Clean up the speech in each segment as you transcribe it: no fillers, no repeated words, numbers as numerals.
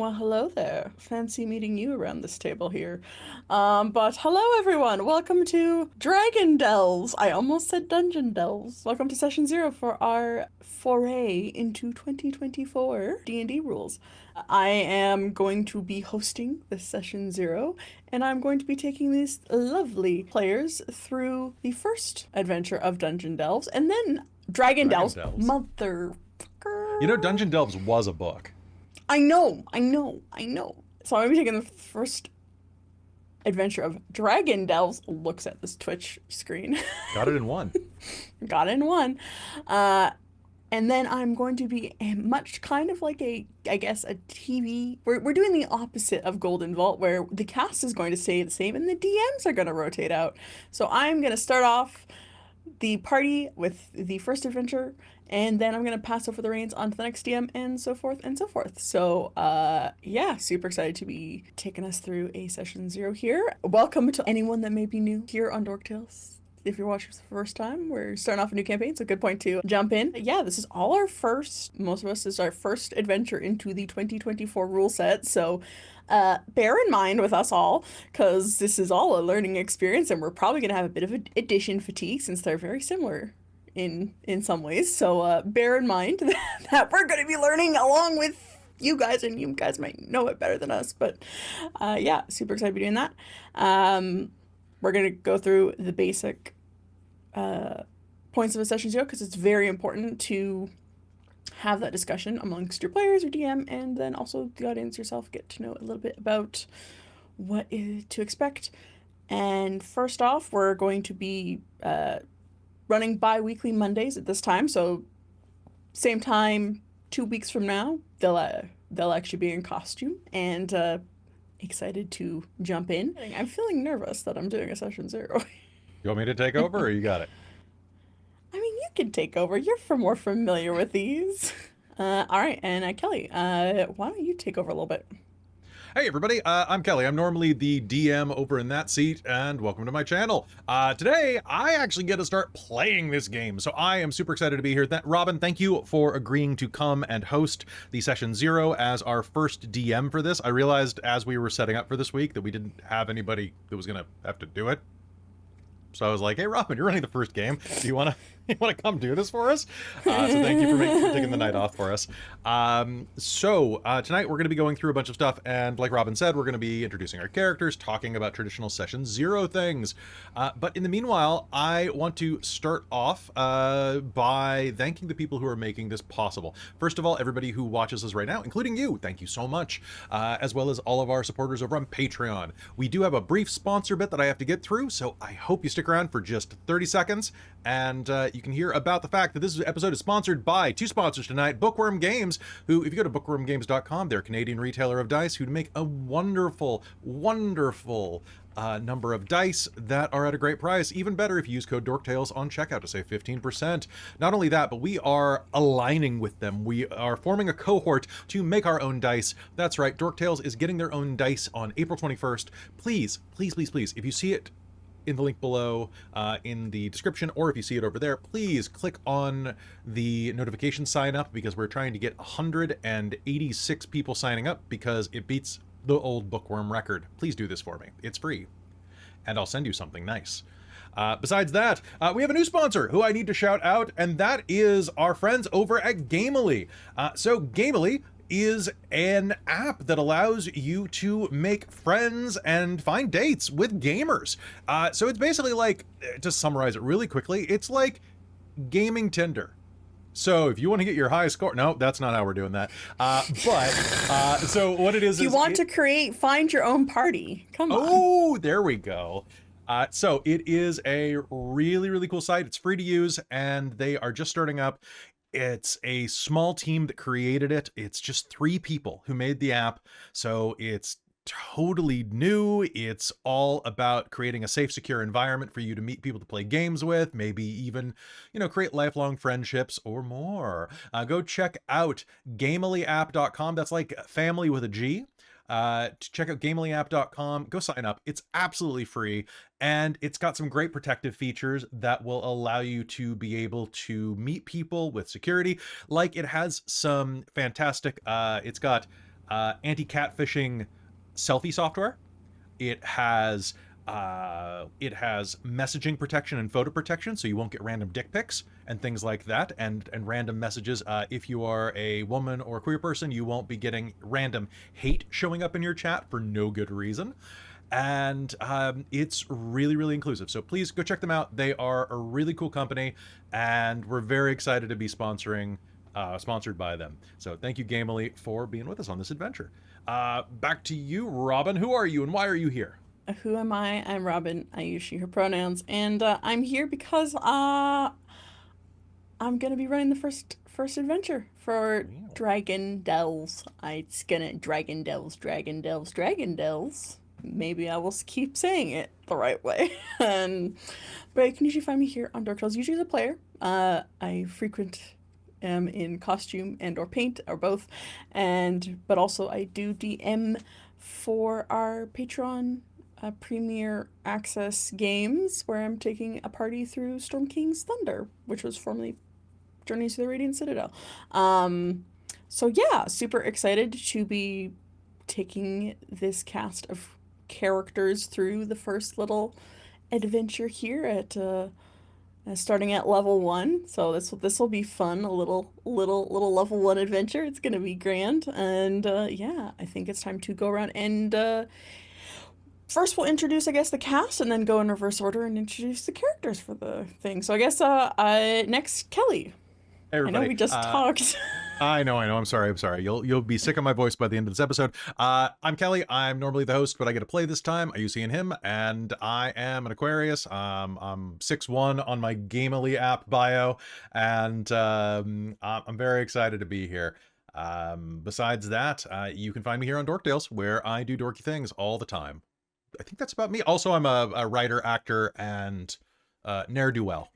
Well, hello there. Fancy meeting you around this table here. But hello everyone. Welcome to Dragon Delves. I almost said Dungeon Delves. Welcome to Session 0 for our foray into 2024 D&D rules. I am going to be hosting this Session 0, and I'm going to be taking these lovely players through the first adventure of Dungeon Delves, and then Dragon Delves. Motherfucker. You know, Dungeon Delves was a book. I know. So I'm taking the first adventure of Dragon Delves. Looks at this Twitch screen. Got it in one. Got it in one. And then I'm going to be much kind of like a TV. We're doing the opposite of Golden Vault, where the cast is going to stay the same and the DMs are going to rotate out. So I'm going to start off the party with the first adventure, and then I'm going to pass over the reins onto the next DM, and so forth and so forth. So, yeah, super excited to be taking us through a Session 0 here. Welcome to anyone that may be new here on Dork Tales. If you're watching for the first time, we're starting off a new campaign, so good point to jump in. Yeah, this is all our first, most of us, is our first adventure into the 2024 rule set, so bear in mind with us all, because this is all a learning experience, and we're probably going to have a bit of addition fatigue, since they're very similar in some ways, so bear in mind that we're going to be learning along with you guys, and you guys might know it better than us, but yeah, super excited to be doing that. We're going to go through the basic points of a Session 0, because it's very important to have that discussion amongst your players, your DM, and then also the audience yourself, get to know a little bit about what is to expect. And first off, we're going to be running bi-weekly Mondays at this time, so same time 2 weeks from now, they'll actually be in costume, and excited to jump in. I'm feeling nervous that I'm doing a Session 0. You want me to take over, or you got it? I mean, you can take over. You're more familiar with these. All right, and Kelly, why don't you take over a little bit? Hey everybody, I'm Kelly. I'm normally the DM over in that seat, and welcome to my channel. Today, I actually get to start playing this game, so I am super excited to be here. Robin, thank you for agreeing to come and host the Session 0 as our first DM for this. I realized as we were setting up for this week that we didn't have anybody that was going to have to do it. So I was like, hey, Robin, you're running the first game. Do you want to come do this for us? So thank you for taking the night off for us. Tonight we're going to be going through a bunch of stuff. And like Robin said, we're going to be introducing our characters, talking about traditional Session 0 things. But in the meanwhile, I want to start off by thanking the people who are making this possible. First of all, everybody who watches us right now, including you, thank you so much. As well as all of our supporters over on Patreon. We do have a brief sponsor bit that I have to get through, so I hope you stick around for just 30 seconds, and you can hear about the fact that this episode is sponsored by two sponsors tonight, Bookwyrm Games, who, if you go to bookwyrmgames.com, they're a Canadian retailer of dice who make a wonderful, wonderful number of dice that are at a great price. Even better if you use code DorkTales on checkout to save 15%. Not only that, but we are aligning with them. We are forming a cohort to make our own dice. That's right, DorkTales is getting their own dice on April 21st. Please, please, please, please, if you see it in the link below in the description, or if you see it over there, please click on the notification sign up, because we're trying to get 186 people signing up, because it beats the old Bookwyrm record. Please do this for me. It's free, and I'll send you something nice. Besides that, we have a new sponsor who I need to shout out, and that is our friends over at Gamily. So Gamily is an app that allows you to make friends and find dates with gamers. So it's basically like, to summarize it really quickly, it's like gaming Tinder. So if you want to get your high score, no, that's not how we're doing that. So what it is, if you want to find your own party, come on. Oh, there we go. So it is a really, really cool site. It's free to use, and they are just starting up. It's a small team that created it. It's just 3 people who made the app. So it's totally new. It's all about creating a safe, secure environment for you to meet people to play games with, maybe even, create lifelong friendships or more. Go check out GamilyApp.com. That's like family with a G. To check out GamilyApp.com, go sign up. It's absolutely free, and it's got some great protective features that will allow you to be able to meet people with security. Like, it has some fantastic, it's got anti-catfishing selfie software. It has messaging protection and photo protection, so you won't get random dick pics and things like that, and random messages. If you are a woman or a queer person, you won't be getting random hate showing up in your chat for no good reason. And it's really, really inclusive. So please go check them out. They are a really cool company, and we're very excited to be sponsored by them. So thank you, Gamily, for being with us on this adventure. Back to you, Robin. Who are you and why are you here? Who am I? I'm Robin. I use she, her pronouns, and I'm here because I'm gonna be running the first adventure for Dragon Delves. It's gonna Dragon Delves. Maybe I will keep saying it the right way. But you can usually find me here on Dork Tales, usually as a player. I frequent am in costume and or paint or both, but also I do DM for our Patreon Premier Access games, where I'm taking a party through Storm King's Thunder, which was formerly Journeys to the Radiant Citadel. So yeah, super excited to be taking this cast of characters through the first little adventure here at starting at level 1. So this will be fun, a little level 1 adventure. It's gonna be grand, and yeah, I think it's time to go around and first we'll introduce, I guess, the cast, and then go in reverse order and introduce the characters for the thing. So I guess next, Kelly. Hey, everybody. I know we just talked. I know. I'm sorry. You'll be sick of my voice by the end of this episode. I'm Kelly. I'm normally the host, but I get to play this time. I use he and him, and I am an Aquarius. I'm 6'1" on my Gamily app bio, and I'm very excited to be here. Besides that, you can find me here on Dork Tales, where I do dorky things all the time. I think that's about me. Also, I'm a writer, actor, and ne'er-do-well.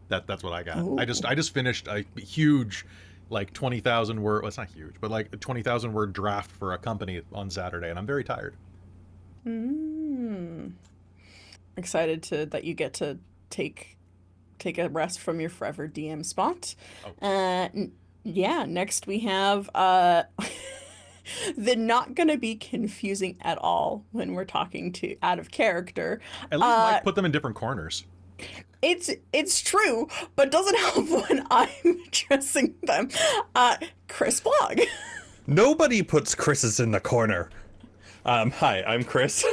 That's what I got. Ooh. I just finished a huge, like 20,000 word. Well, it's not huge, but like 20,000 word draft for a company on Saturday, and I'm very tired. Excited that you get to take a rest from your forever DM spot. Oh. Yeah. Next we have they're not gonna be confusing at all when we're talking to out of character. At least Mike put them in different corners. It's true, but doesn't help when I'm addressing them. Chris Blogg. Nobody puts Chris's in the corner. Hi, I'm Chris,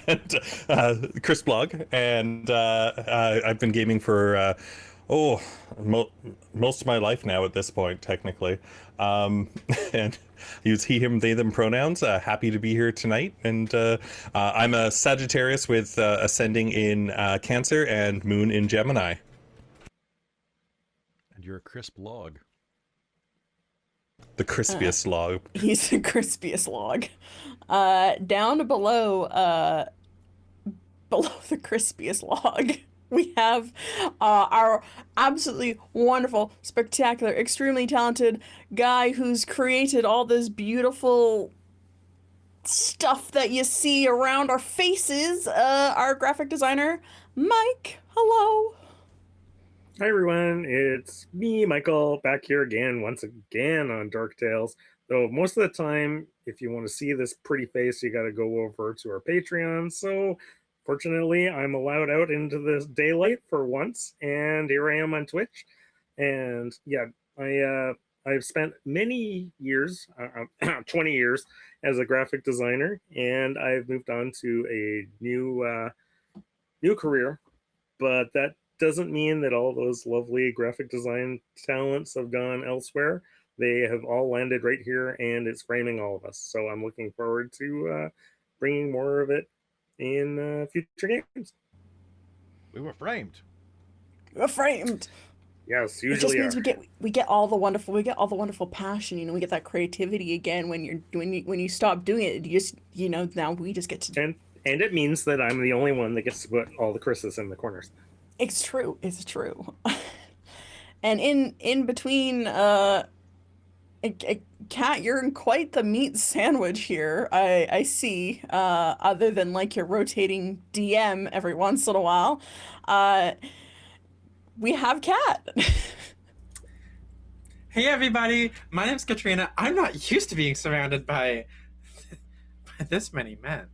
and Chris Blogg, and I've been gaming for most of my life now at this point, technically. And use he, him, they, them pronouns. Happy to be here tonight. And I'm a Sagittarius with ascending in Cancer and moon in Gemini. And you're a Chris Blogg. The crispiest log. He's the crispiest log. Down below the crispiest log, we have our absolutely wonderful, spectacular, extremely talented guy who's created all this beautiful stuff that you see around our faces. Our graphic designer, Mike. Hello. Hi everyone, it's me, Michael, back here once again on Dork Tales. Though most of the time, if you want to see this pretty face, you got to go over to our Patreon. So fortunately, I'm allowed out into this daylight for once, and here I am on Twitch. And yeah, I've spent many years, 20 years, as a graphic designer, and I've moved on to a new career. But that doesn't mean that all those lovely graphic design talents have gone elsewhere. They have all landed right here, and it's framing all of us. So I'm looking forward to bringing more of it in future games. We were framed. We're framed. Yes, It just usually means we get all the wonderful passion. We get that creativity again when you stop doing it. Now we just get to. And it means that I'm the only one that gets to put all the Chris's in the corners. It's true. And in between, Kat, you're in quite the meat sandwich here. I see. Other than like your rotating DM every once in a while, we have Kat. Hey everybody, my name's Katrina. I'm not used to being surrounded by this many men.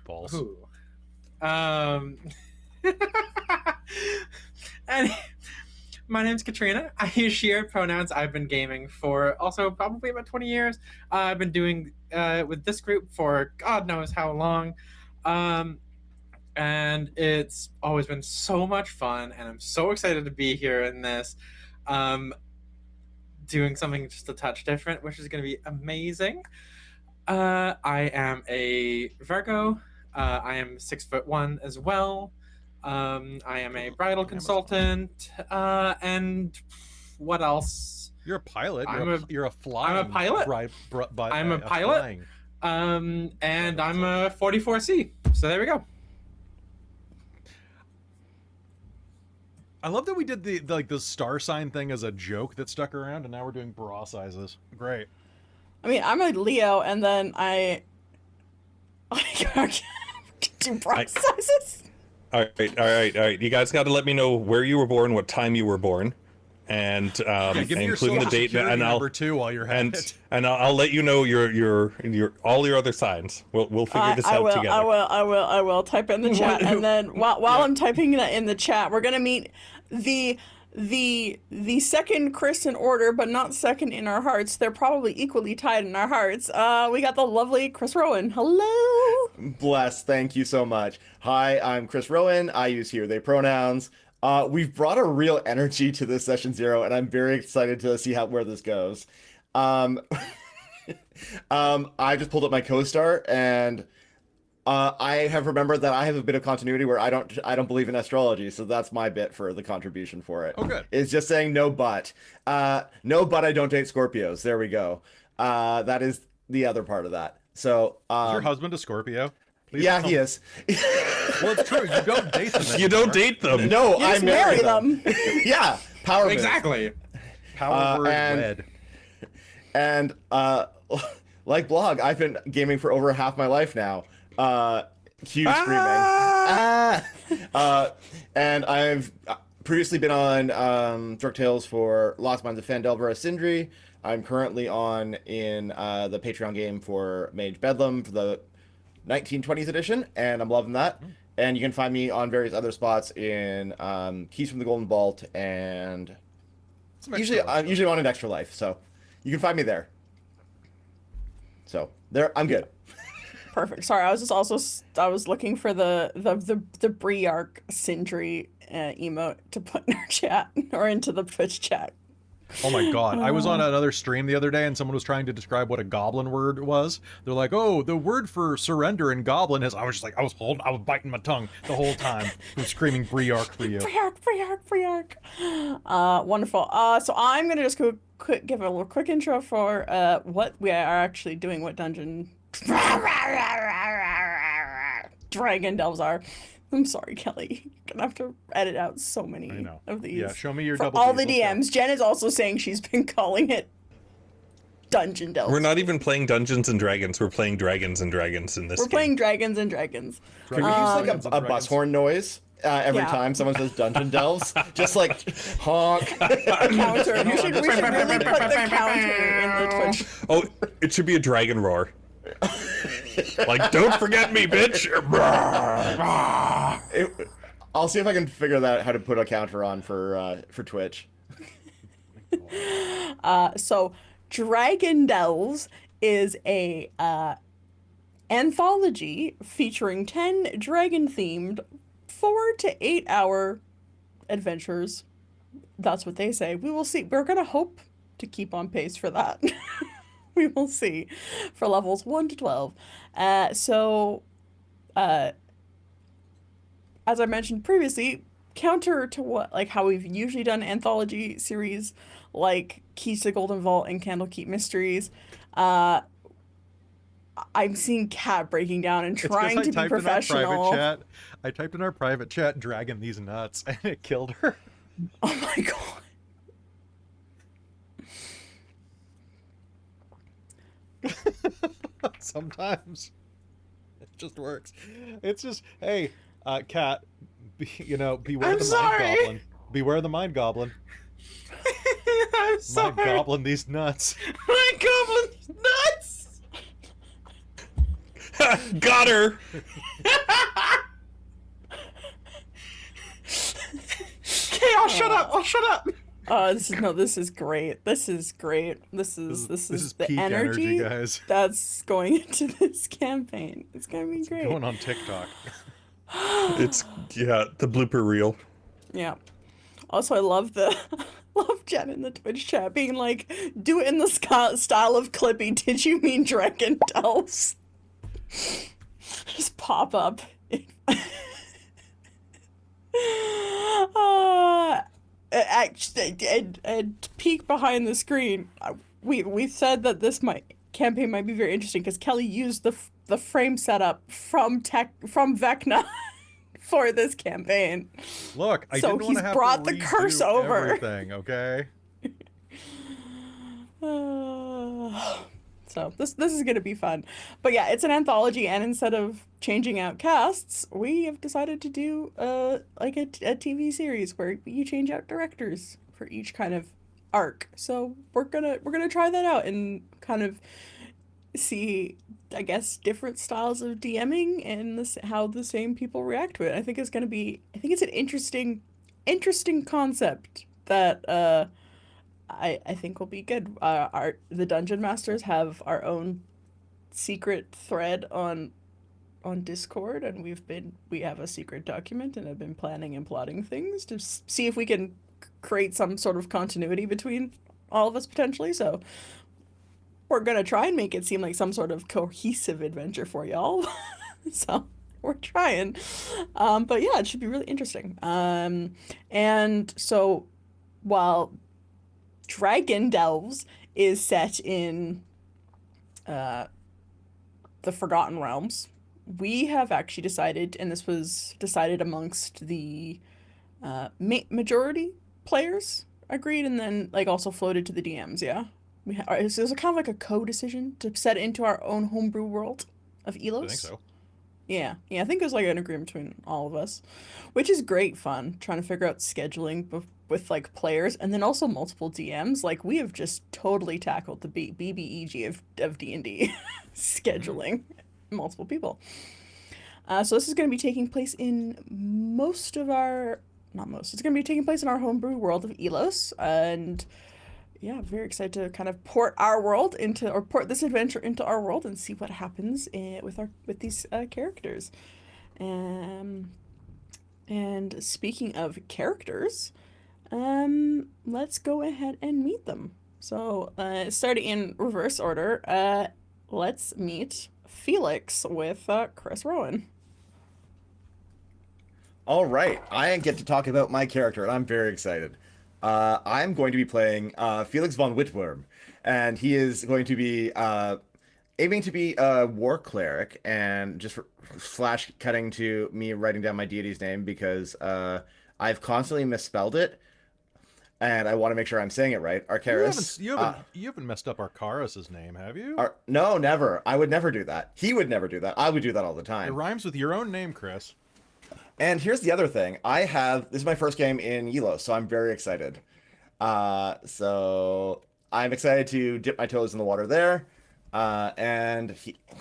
Balls. Ooh. And my name's Katrina. I use she, her pronouns. I've been gaming for also probably about 20 years. I've been doing with this group for God knows how long. And it's always been so much fun, and I'm so excited to be here in this. Doing something just a touch different, which is going to be amazing. I am a Virgo. I am 6'1" as well. I am a bridal consultant. And what else? You're a pilot. You're a flying. I'm a pilot. I'm a pilot. Flying. And I'm a 44C. So there we go. I love that we did the star sign thing as a joke that stuck around, and now we're doing bra sizes. Great. I mean, I'm a Leo, and then I do bra sizes. All right. You guys got to let me know where you were born, what time you were born, and give me your including the social date, security and number too while you're at it. and I'll let you know your all your other signs. We'll figure this out together. I will type in the chat, and then while I'm typing that in the chat, we're gonna meet the second Chris in order, but not second in our hearts. They're probably equally tied in our hearts. We got the lovely Chris Rowan. Hello. Bless. Thank you so much. Hi, I'm Chris Rowan. I use he, they pronouns. We've brought a real energy to this session 0, and I'm very excited to see where this goes. I just pulled up my co-star, and I have remembered that I have a bit of continuity where I don't believe in astrology, so that's my bit for the contribution for it. Oh, good. It's just saying no but I don't date Scorpios. There we go. That is the other part of that. So is your husband a Scorpio? Please yeah, he is. Well, it's true. You don't date them. You don't date them. No, You I just marry marry them. Yeah, power move. Exactly. Power word wed. And like Blogg, I've been gaming for over half my life now. Cue screaming. And I've previously been on Dork Tales for Lost Minds of Phandelver Sindri. I'm currently on in the Patreon game for Mage Bedlam for the 1920s edition, and I'm loving that. And you can find me on various other spots in Keys from the Golden Vault, and usually on an Extra Life, so you can find me there. So there, I'm good. Perfect. Sorry, I was looking for the Briarch Sindri emote to put in our chat or into the Twitch chat. Oh my god. I was on another stream the other day and someone was trying to describe what a goblin word was. They're like, oh, the word for surrender in goblin is... I was just like, I was biting my tongue the whole time. I was screaming Briarch for you. Briarch. Wonderful. So I'm going to just give a little quick intro for what we are actually doing, what dungeon dragon delves are. I'm sorry, Kelly. You're gonna have to edit out so many of these. Yeah, show me your for double all Ds, the let's DMs. Jen is also saying she's been calling it dungeon delves. We're not even playing Dungeons and Dragons. We're playing Dragons and Dragons in this game. We're playing Dragons and Dragons. Can we use like a bus horn noise every time someone says dungeon delves? Just like honk. Counter. We should really put the counter in the Twitch. Oh, it should be a dragon roar. Like, don't forget me, bitch. I'll see if I can figure out how to put a counter on for Twitch. So Dragon Delves is a anthology featuring 10 dragon-themed 4 to 8 hour adventures. That's what they say. We will see. We're gonna hope to keep on pace for that. We will see for levels 1 to 12. As I mentioned previously, counter to how we've usually done anthology series like Keys to the Golden Vault and Candlekeep Mysteries, I'm seeing Kat breaking down and trying to be professional. I typed in our private chat, dragon these nuts, and it killed her. Oh my god. Sometimes it just works. It's just, hey, Kat, beware the mind goblin. Beware the mind goblin. I'm sorry. My goblin, these nuts. My goblin nuts. Got her. Okay, I'll shut up. I'll shut up. This is great. This is great. This is the peak energy, guys. that's going into this campaign. It's gonna be great. Going on TikTok. It's the blooper reel. Yeah. Also, I love love Jen in the Twitch chat being like, "Do it in the style of Clippy. Did you mean dragon delves?" Just pop up. Actually, and peek behind the screen. We said that this campaign might be very interesting because Kelly used the frame setup from Vecna for this campaigin. Look, I So didn't want he's to have brought to the curse redo over. everything, okay? So this is gonna be fun, but yeah, it's an anthology, and instead of changing out casts, we have decided to do like a TV series where you change out directors for each kind of arc. So we're gonna try that out and kind of see, I guess, different styles of DMing and how the same people react to it. I think it's an interesting concept that I think will be good. The Dungeon Masters have our own secret thread on Discord, and we have a secret document and have been planning and plotting things to see if we can create some sort of continuity between all of us potentially. So we're gonna try and make it seem like some sort of cohesive adventure for y'all. So we're trying, but yeah, it should be really interesting. And so while Dragon Delves is set in the Forgotten Realms, we have actually decided, and this was decided amongst the majority players agreed, and then like also floated to the DMs. Yeah, it was kind of like a co-decision to set it into our own homebrew world of Ilott. I think so. Yeah, I think it was like an agreement between all of us, which is great fun, trying to figure out scheduling with like players, and then also multiple DMs. Like, we have just totally tackled the BBEG of D&D scheduling multiple people. So this is going to be taking place in it's going to be taking place in our homebrew world of Ilott, and yeah, very excited to kind of port this adventure into our world and see what happens with these characters. And speaking of characters, let's go ahead and meet them. So, starting in reverse order, let's meet Felix with Chris Rowan. All right, I get to talk about my character, and I'm very excited. I'm going to be playing Felix von Witwyrm, and he is going to be aiming to be a war cleric, and just flash cutting to me writing down my deity's name because I've constantly misspelled it, and I want to make sure I'm saying it right. Arcaris. You haven't messed up Arcaris' name, have you? No, never. I would never do that. He would never do that. I would do that all the time. It rhymes with your own name, Chris. And here's the other thing. This is my first game in Ilott, so I'm very excited. So I'm excited to dip my toes in the water there. And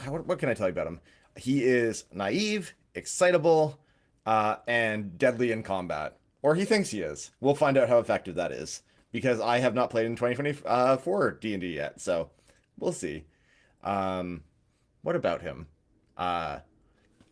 what can I tell you about him? He is naive, excitable, and deadly in combat. Or he thinks he is. We'll find out how effective that is, because I have not played in 2024 D&D yet, so we'll see. What about him? I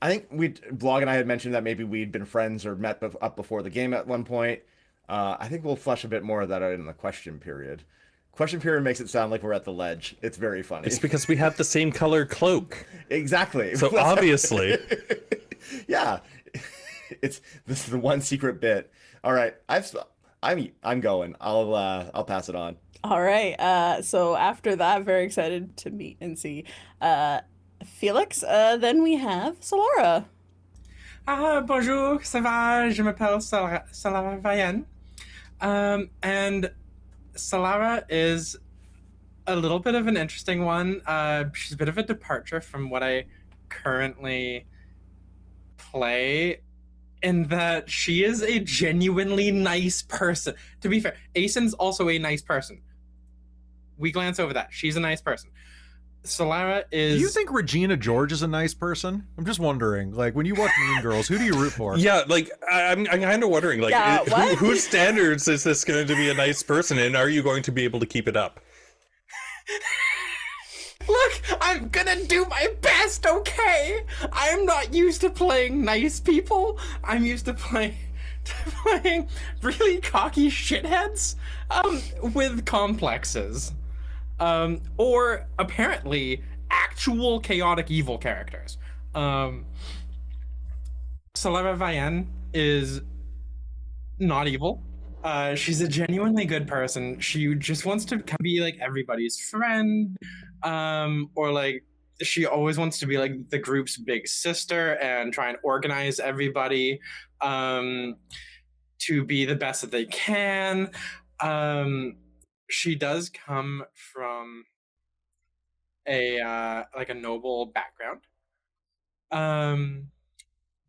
think Blogg and I had mentioned that maybe we'd been friends or met up before the game at one point. I think we'll flesh a bit more of that out in the question period. Question period makes it sound like we're at the ledge. It's very funny. It's because we have the same color cloak. Exactly. So obviously. Yeah. This is the one secret bit. All right. I'm going. I'll pass it on. All right. So after that, very excited to meet and see Felix. Then we have Solara. Bonjour, ça va? Je m'appelle Solara Vaenne. And Solara is a little bit of an interesting one. She's a bit of a departure from what I currently play. in that she is a genuinely nice person. To be fair, Asen's also a nice person. We glance over that. She's a nice person. Solara is... Do you think Regina George is a nice person? I'm just wondering. Like, when you watch Mean Girls, who do you root for? Yeah, like I'm kind of wondering, like, whose standards is this going to be a nice person, and are you going to be able to keep it up? Look, I'm gonna do my best, okay? I'm not used to playing nice people. I'm used to playing really cocky shitheads with complexes. Or apparently actual chaotic evil characters. Solara Vaenne is not evil. She's a genuinely good person. She just wants to be like everybody's friend. Or like she always wants to be like the group's big sister and try and organize everybody to be the best that they can. She does come from a like a noble background,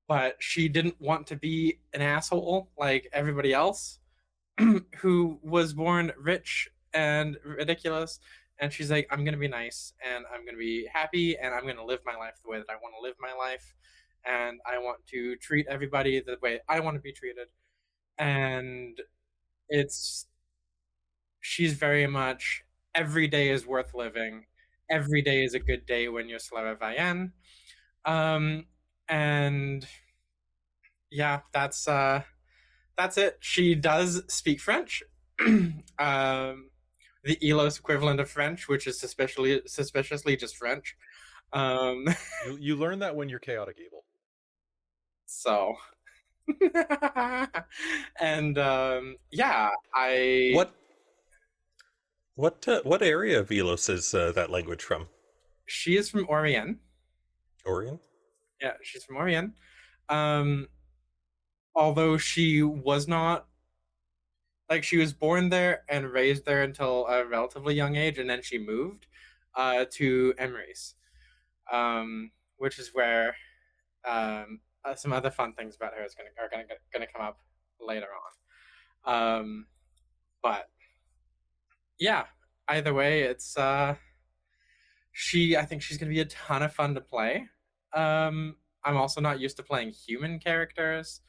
but she didn't want to be an asshole like everybody else who was born rich and ridiculous. And she's like, I'm gonna be nice, and I'm gonna be happy, and I'm gonna live my life the way that I want to live my life, and I want to treat everybody the way I want to be treated. And she's very much, every day is worth living. Every day is a good day when you're Solara Vaenne. And yeah, that's it. She does speak French. The Ilott equivalent of French, which is suspiciously just French. You learn that when you're chaotic evil. So... and yeah, What area of Ilott is that language from? She is from Orient. Orient? Yeah, she's from Orient. Although she was not, like, she was born there and raised there until a relatively young age, and then she moved to Emrys, which is where some other fun things about her are gonna come up later on. But yeah, either way, it's I think she's gonna be a ton of fun to play. I'm also not used to playing human characters,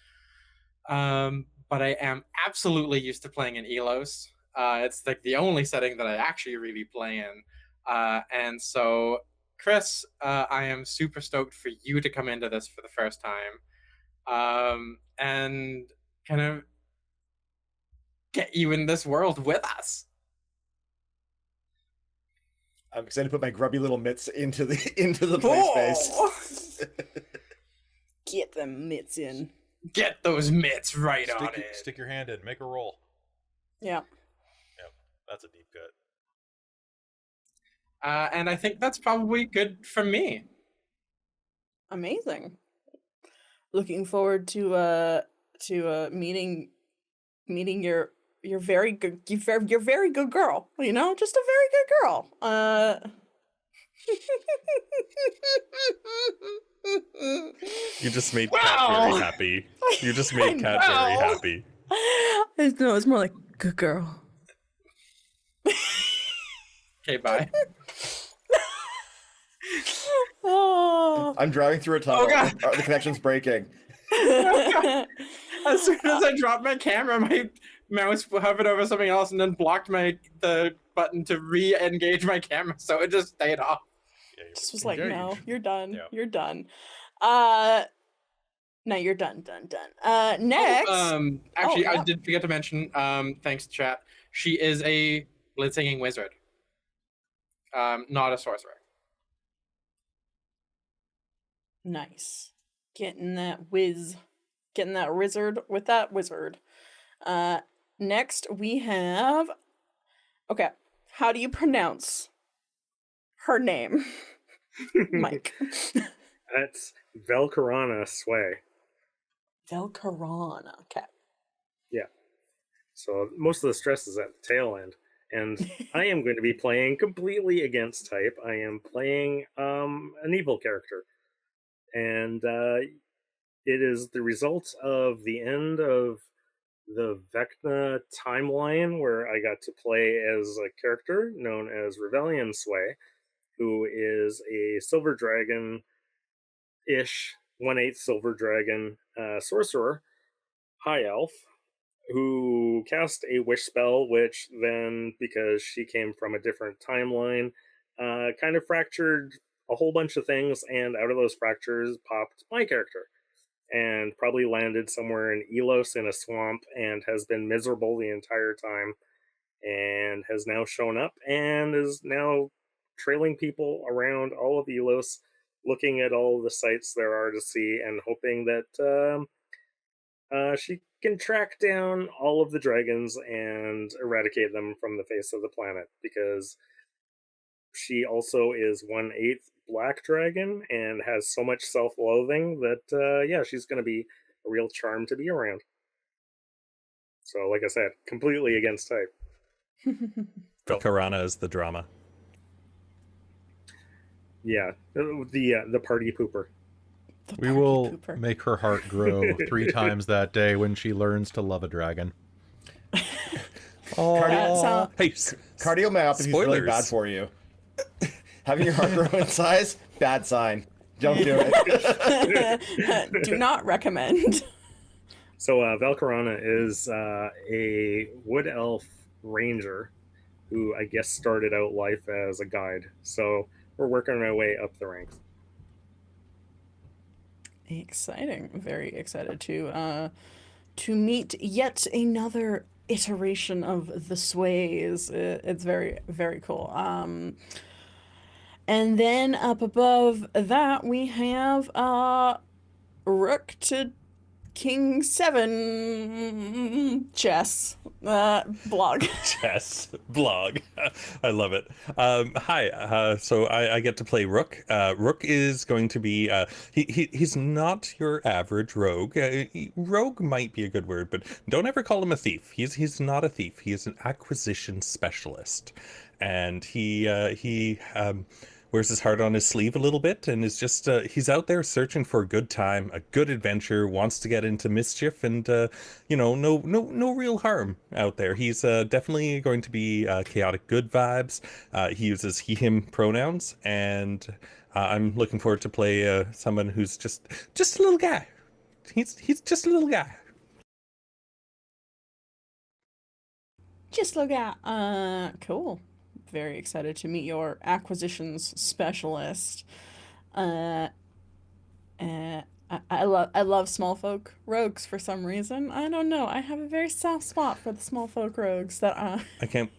but I am absolutely used to playing in Elos. It's like the only setting that I actually really play in, and so Chris, I am super stoked for you to come into this for the first time, and kind of get you in this world with us. I'm excited to put my grubby little mitts into the play space. Get them mitts in. Get those mitts right on it. Stick your hand in. Make a roll. Yeah. Yep, that's a deep cut. And I think that's probably good for me. Amazing. Looking forward to meeting your very good you're very good girl. You know, just a very good girl. You just made Kat very happy. You just made Kat very happy. No, it's more like good girl. Okay, bye. Oh. I'm driving through a tunnel. God. The connection's breaking. As soon as I dropped my camera, my mouse hovered over something else and then blocked the button to re-engage my camera, so it just stayed off. Yeah, Just was like, no, you're done. Yeah. You're done. No, you're done. Next. Actually, yeah. I did forget to mention, thanks to chat, she is a blitzinging wizard. Not a sorcerer. Nice. Getting that wizard with that wizard. Next we have, okay, how do you pronounce her name? Mike. That's Velkerana Sway. Velkerana, okay. Yeah. So most of the stress is at the tail end. And I am going to be playing completely against type. I am playing an evil character. And it is the result of the end of the Vecna timeline, where I got to play as a character known as Rebellion Sway, who is a silver dragon ish 1/8 silver dragon sorcerer, high elf, who cast a wish spell, which then, because she came from a different timeline, kind of fractured a whole bunch of things, and out of those fractures popped my character, and probably landed somewhere in Ilott in a swamp, and has been miserable the entire time, and has now shown up and is now trailing people around all of Ilott, looking at all the sights there are to see, and hoping that she can track down all of the dragons and eradicate them from the face of the planet, because she also is 1/8 black dragon and has so much self-loathing that yeah, she's going to be a real charm to be around. So like I said, completely against type. Velkerana is the drama. Yeah, the party pooper. We will make her heart grow 3 times that day when she learns to love a dragon. Oh, hey, Cardiomyopathy is really spoilers. bad for you. Having your heart grow in size, bad sign. Don't do it. Do not recommend. So Velkerana is a wood elf ranger who I guess started out life as a guide. So we're working our way up the ranks. Exciting. Very excited to meet yet another iteration of the Sways. It's very, very cool. And then up above that we have Rook to King 7 chess blog. Chess blog. I love it. Hi. So I get to play Rook. Rook is going to be he's not your average rogue. Rogue might be a good word, but don't ever call him a thief. He's not a thief. He is an acquisition specialist, and he wears his heart on his sleeve a little bit, and is just he's out there searching for a good time, a good adventure, wants to get into mischief, and no real harm out there. He's definitely going to be chaotic good vibes. He uses he him pronouns, and I'm looking forward to play someone who's just a little guy. He's just a little guy. Just look at cool. Very excited to meet your acquisitions specialist. I love small folk rogues for some reason. I don't know. I have a very soft spot for the small folk rogues that I can't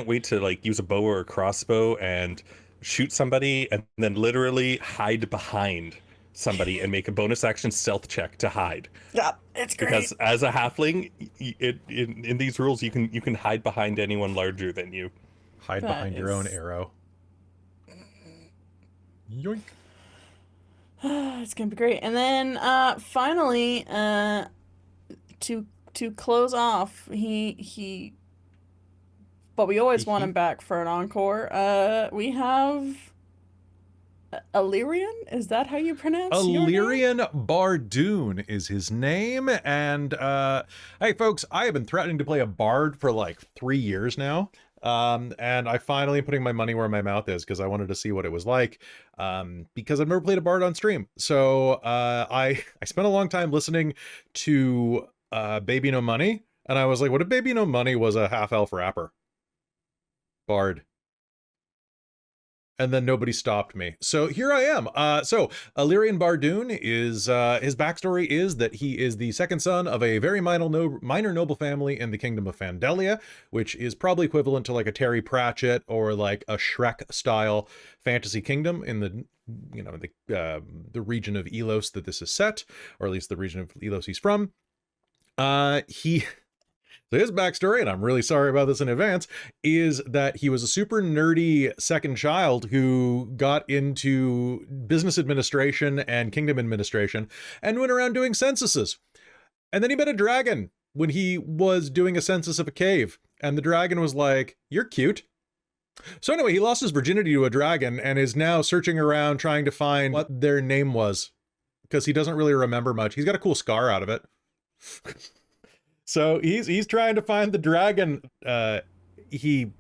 wait to like use a bow or a crossbow and shoot somebody and then literally hide behind somebody and make a bonus action stealth check to hide. Yeah, it's great. Because as a halfling, in these rules you can hide behind anyone larger than you. Hide behind your own arrow. Yoink. It's gonna be great. And then finally, to close off, he but we always want him back for an encore. We have Illyrian? Is that how you pronounce your name? Illyrian Bardûn is his name, and hey folks, I have been threatening to play a bard for like 3 years now. And I finally putting my money where my mouth is, because I wanted to see what it was like, because I've never played a bard on stream. So I spent a long time listening to Baby No Money, and I was like, what if Baby No Money was a half-elf rapper? Bard. And then nobody stopped me. So here I am. So Illyrian Bardûn is, his backstory is that he is the second son of a very minor noble family in the kingdom of Phandelia, which is probably equivalent to like a Terry Pratchett or like a Shrek style fantasy kingdom in the, the region of Ilott that this is set, or at least the region of Ilott he's from. So his backstory, and I'm really sorry about this in advance, is that he was a super nerdy second child who got into business administration and kingdom administration and went around doing censuses. And then he met a dragon when he was doing a census of a cave. And the dragon was like, "You're cute." So anyway, he lost his virginity to a dragon and is now searching around trying to find what their name was, because he doesn't really remember much. He's got a cool scar out of it. So he's trying to find the dragon he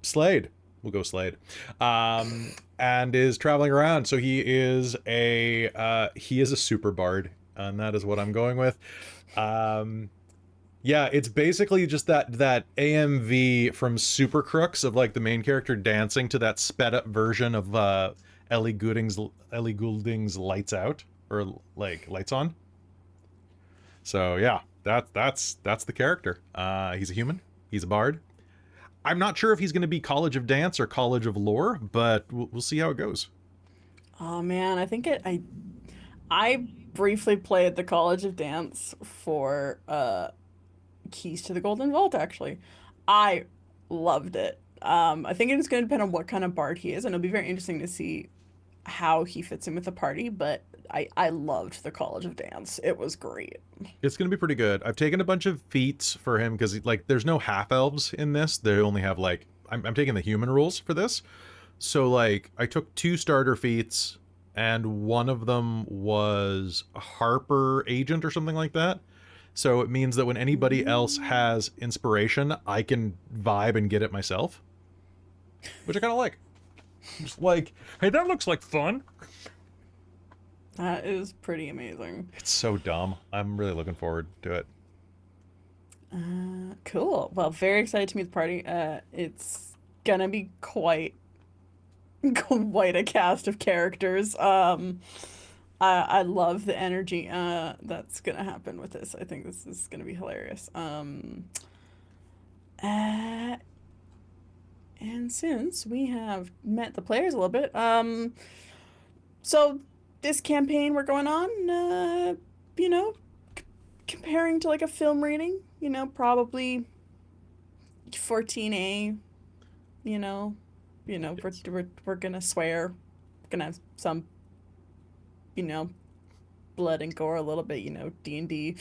slayed. We'll go Slade. And is traveling around. So he is a super bard, and that is what I'm going with. Yeah, it's basically just that AMV from Super Crooks of like the main character dancing to that sped up version of Ellie Goulding's Lights Out, or like Lights On. So yeah, that's the character. He's a human. He's a bard. I'm not sure if he's going to be College of Dance or College of Lore, but we'll see how it goes. Oh man, I briefly played the College of Dance for Keys to the Golden Vault, actually. I loved it. I think it is going to depend on what kind of bard he is, and it'll be very interesting to see how he fits in with the party, but I loved the College of Dance. It was great. It's going to be pretty good. I've taken a bunch of feats for him because like there's no half-elves in this. They only have like, I'm taking the human rules for this. So like I took 2 starter feats, and one of them was a Harper agent or something like that. So it means that when anybody else has inspiration, I can vibe and get it myself, which I kind of like. Just like, hey, that looks like fun. That is pretty amazing. It's so dumb. I'm really looking forward to it. Cool. Well, very excited to meet the party. It's gonna be quite a cast of characters. I love the energy that's gonna happen with this. I think this is gonna be hilarious. And since we have met the players a little bit, so this campaign we're going on, comparing to like a film rating, probably 14A, we're gonna swear, we're gonna have some, blood and gore a little bit, D&D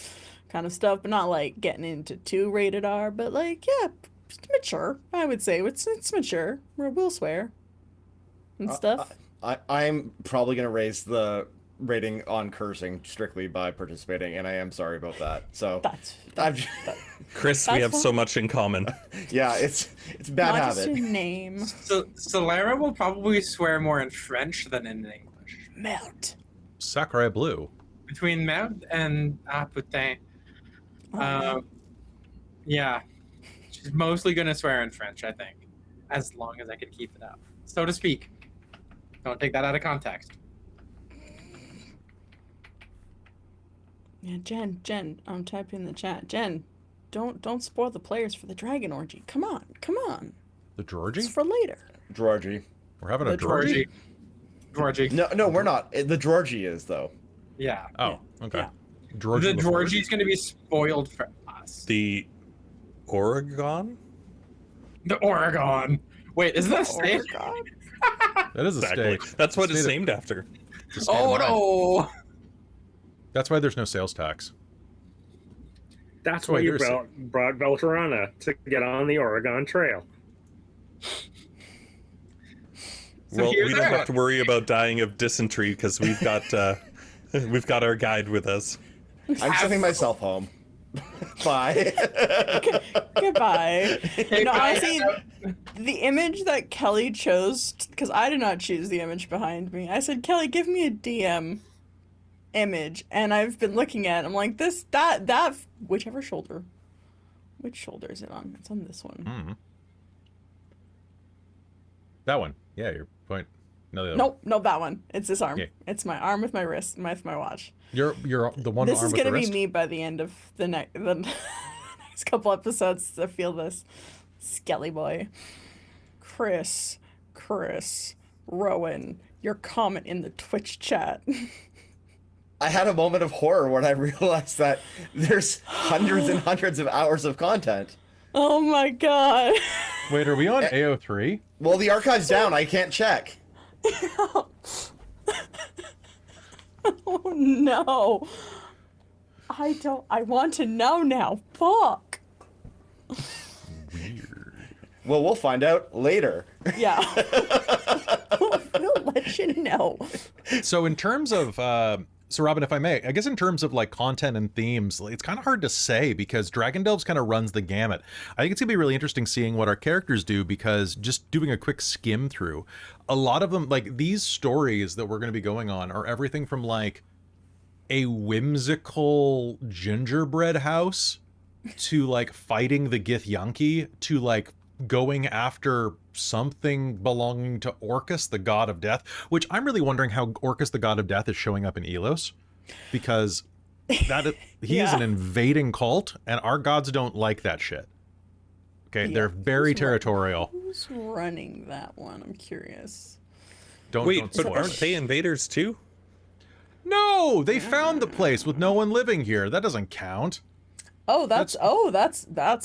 kind of stuff, but not like getting into too rated R, but like, yeah, mature, I would say. It's mature. We'll swear and stuff. I'm probably going to raise the rating on cursing strictly by participating, and I am sorry about that. So Chris, we have so much in common. Yeah, it's a bad not habit. Just your name. So Solara will probably swear more in French than in English. Melt. Sacre bleu. Between merde and putain. Yeah. She's mostly gonna swear in French, I think. As long as I can keep it up. So to speak. Don't take that out of context. Yeah, Jen, I'm typing in the chat. Jen, don't spoil the players for the dragon orgy. Come on. The Georgie? It's for later. Georgie. We're having The a Georgie? Georgie. No, we're not. The Georgie is, though. Yeah. Oh, okay. Yeah. Georgie The Georgie's gonna be spoiled for us. The Oregon? The Oregon. Wait, is that a state? Oregon? That is a Exactly. state. That's what State it's of- named after. It's a state Oh of mind. no! That's why there's no sales tax. That's why why you they're brought Velkerana to get on the Oregon Trail. So Well, here's we don't our- have to worry about dying of dysentery because we've got our guide with us. I'm sending myself home. Bye. Goodbye. No, guys. honestly, the image that Kelly chose, because I did not choose the image behind me. I said, Kelly, give me a DM image, and I've been looking at it. I'm like, that, whichever shoulder. Which shoulder is it on? It's on this one. Mm. That one. Yeah, your point. No, the other one. Nope, that one. It's this arm. Yeah. It's my arm with my wrist, with my watch. You're the one This arm is with the gonna be wrist? me by the end of the next couple episodes. I feel this skelly boy. Chris, Rowan, your comment in the Twitch chat. I had a moment of horror when I realized that there's hundreds and hundreds of hours of content. Oh my god. Wait, are we on AO3? Well, the archive's down. I can't check. Oh no. I want to know now. Fuck. Weird. Well, we'll find out later. Yeah. We'll We'll let you know. So in terms of so Robin, if I may, I guess in terms of like content and themes, it's kind of hard to say because Dragon Delves kind of runs the gamut. I think it's gonna be really interesting seeing what our characters do, because just doing a quick skim through, a lot of them, like these stories that we're gonna be going on, are everything from like a whimsical gingerbread house to like fighting the Githyanki to like going after something belonging to Orcus, the god of death, which I'm really wondering how Orcus, the god of death, is showing up in Elos, because he is an invading cult, and our gods don't like that shit. Okay, they're very territorial. Who's running that one? I'm curious. Wait, but aren't they invaders too? No, they found the place with no one living here. That doesn't count. Oh, that's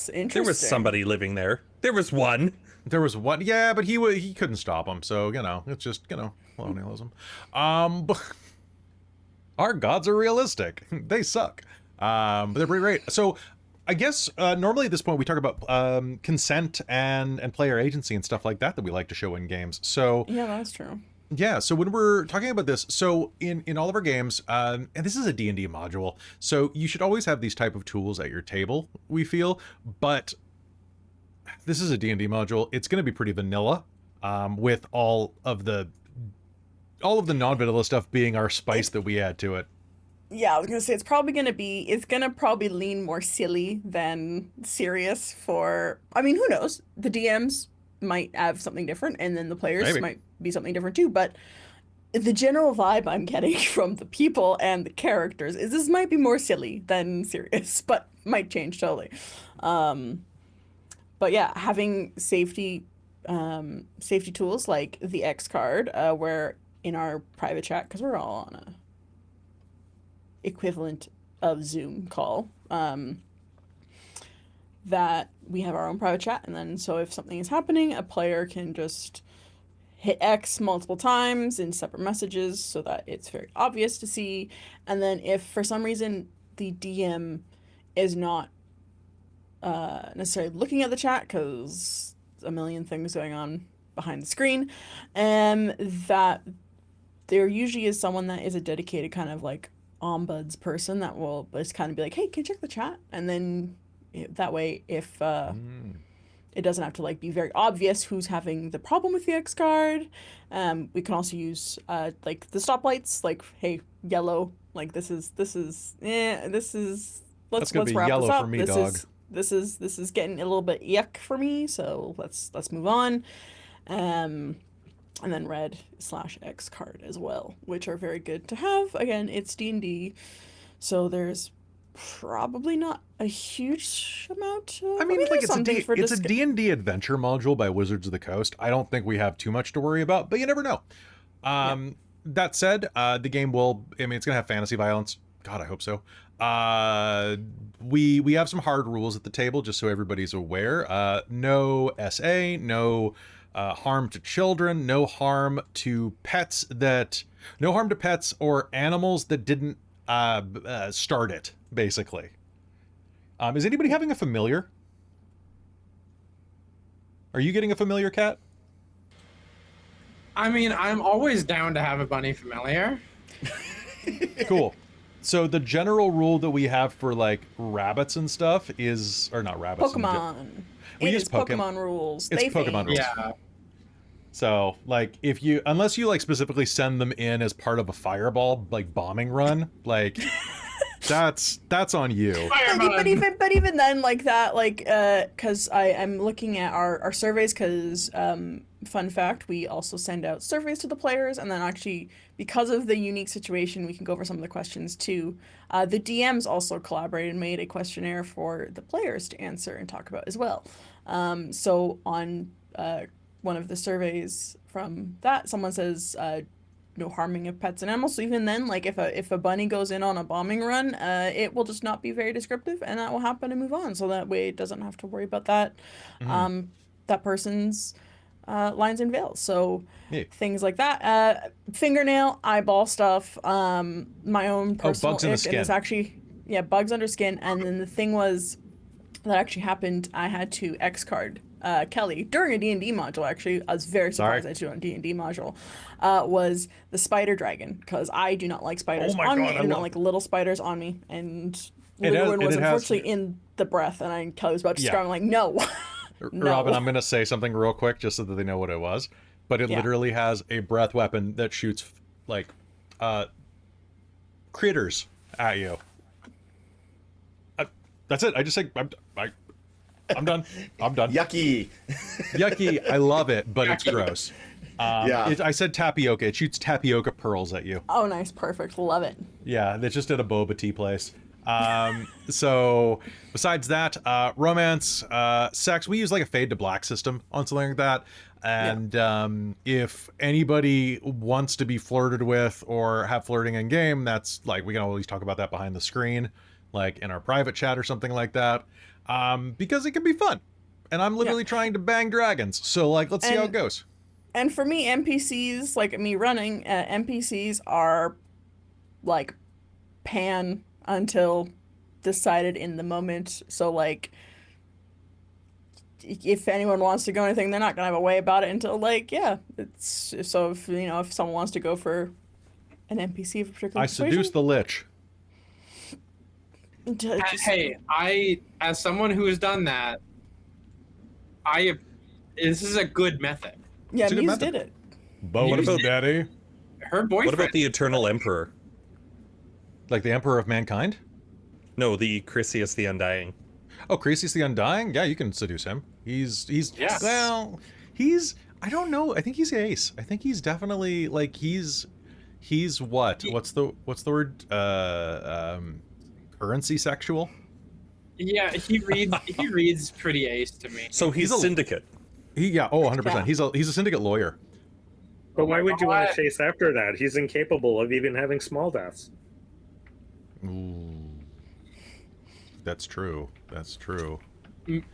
interesting. There was somebody living there. There was one. There was one, yeah, but he couldn't stop him. So it's just colonialism. But our gods are realistic. They suck. But they're pretty great. So I guess normally at this point we talk about consent and player agency and stuff like that we like to show in games. So yeah, that's true. Yeah, so when we're talking about this, so in all of our games, and this is a D&D module, so you should always have these type of tools at your table, we feel, but this is a D&D module. It's going to be pretty vanilla, with all of the non-vanilla stuff being our spice that we add to it. Yeah, I was gonna say it's gonna probably lean more silly than serious for. I mean, who knows? The DMs might have something different, and then the players might be something different too. But the general vibe I'm getting from the people and the characters is this might be more silly than serious, but might change totally. But yeah, having safety tools like the X card, where in our private chat, because we're all on a equivalent of Zoom call, that we have our own private chat, and then so if something is happening, a player can just hit X multiple times in separate messages so that it's very obvious to see. And then if for some reason the DM is not necessarily looking at the chat because a million things going on behind the screen, that there usually is someone that is a dedicated kind of like ombuds person that will just kind of be like, hey, can you check the chat? And then that way, if it doesn't have to like be very obvious who's having the problem with the X card, we can also use like the stoplights, like, hey, yellow, like this is let's wrap this up. For me, dog. This is getting a little bit yuck for me, so let's move on. And then red/X card as well, which are very good to have. Again, it's D&D, so there's probably not a huge amount of, I mean like it's a D&D adventure module by Wizards of the Coast. I don't think we have too much to worry about, but you never know. That said, the game it's gonna have fantasy violence. God, I hope so. We have some hard rules at the table, just so everybody's aware. No SA, no harm to children, no harm to pets or animals that didn't start it, basically. Is anybody having a familiar? Are you getting a familiar, Cat? I mean, I'm always down to have a bunny familiar. Cool. So the general rule that we have for like rabbits and stuff is, or not rabbits. Pokemon. We use Pokemon rules. It's Pokemon rules. Yeah. So like unless you like specifically send them in as part of a fireball like bombing run, like that's on you. But even then, like that, like because I'm looking at our surveys, because fun fact, we also send out surveys to the players, and then actually because of the unique situation, we can go over some of the questions too. The DMs also collaborated and made a questionnaire for the players to answer and talk about as well. So on one of the surveys from that, someone says no harming of pets and animals. So even then, like if a bunny goes in on a bombing run, it will just not be very descriptive, and that will happen and move on. So that way it doesn't have to worry about that. That person's lines and veils. So things like that. Fingernail, eyeball stuff. My own personal bugs in the skin. It's actually bugs under skin. And then the thing was that actually happened. I had to X card Kelly during a D&D module. Actually, I was very surprised Sorry. I did on D&D module. Was the spider dragon, because I do not like spiders Oh my on me. God, I I do not love- like little spiders on me. And It has- Witwyrm was it has- unfortunately in the breath, and Kelly was about to Yeah. scream. I'm like, no. No. Robin, I'm gonna say something real quick just so that they know what it was. But it Yeah. literally has a breath weapon that shoots like critters at you. That's it. I just say I'm done. I'm done. Yucky. Yucky. I love it, but it's Yucky. gross. Yeah. I said tapioca. It shoots tapioca pearls at you. Oh, nice. Perfect. Love it. Yeah, it's just at a boba tea place. So besides that, romance, sex, we use like a fade to black system on something like that. And if anybody wants to be flirted with or have flirting in game, that's like, we can always talk about that behind the screen, like in our private chat or something like that. Because it can be fun. And I'm literally trying to bang dragons. So like, let's see how it And- goes. And for me, NPCs, like me running, NPCs are like pan until decided in the moment. So like, if anyone wants to go anything, they're not gonna have a way about it until like, yeah, it's so if if someone wants to go for an NPC of a particular I seduced the lich. Hey, I, as someone who has done that, this is a good method. yeah, it's a good Muse method. did it. Bow What about- daddy? Her boyfriend. What about the Eternal Emperor? Like the Emperor of Mankind? No, the Chrysius the Undying. Oh, Croesus the Undying? Yeah, you can seduce him. He's Yes. well, I don't know. I think he's ace. I think he's definitely like he's what? What's the word? Currency sexual? Yeah, he reads pretty ace to me. So he's He's a- syndicate. Yeah, oh, 100%. Yeah. He's a syndicate lawyer. But why would you want God. to chase after that? He's incapable of even having small deaths. Ooh. That's true. That's true.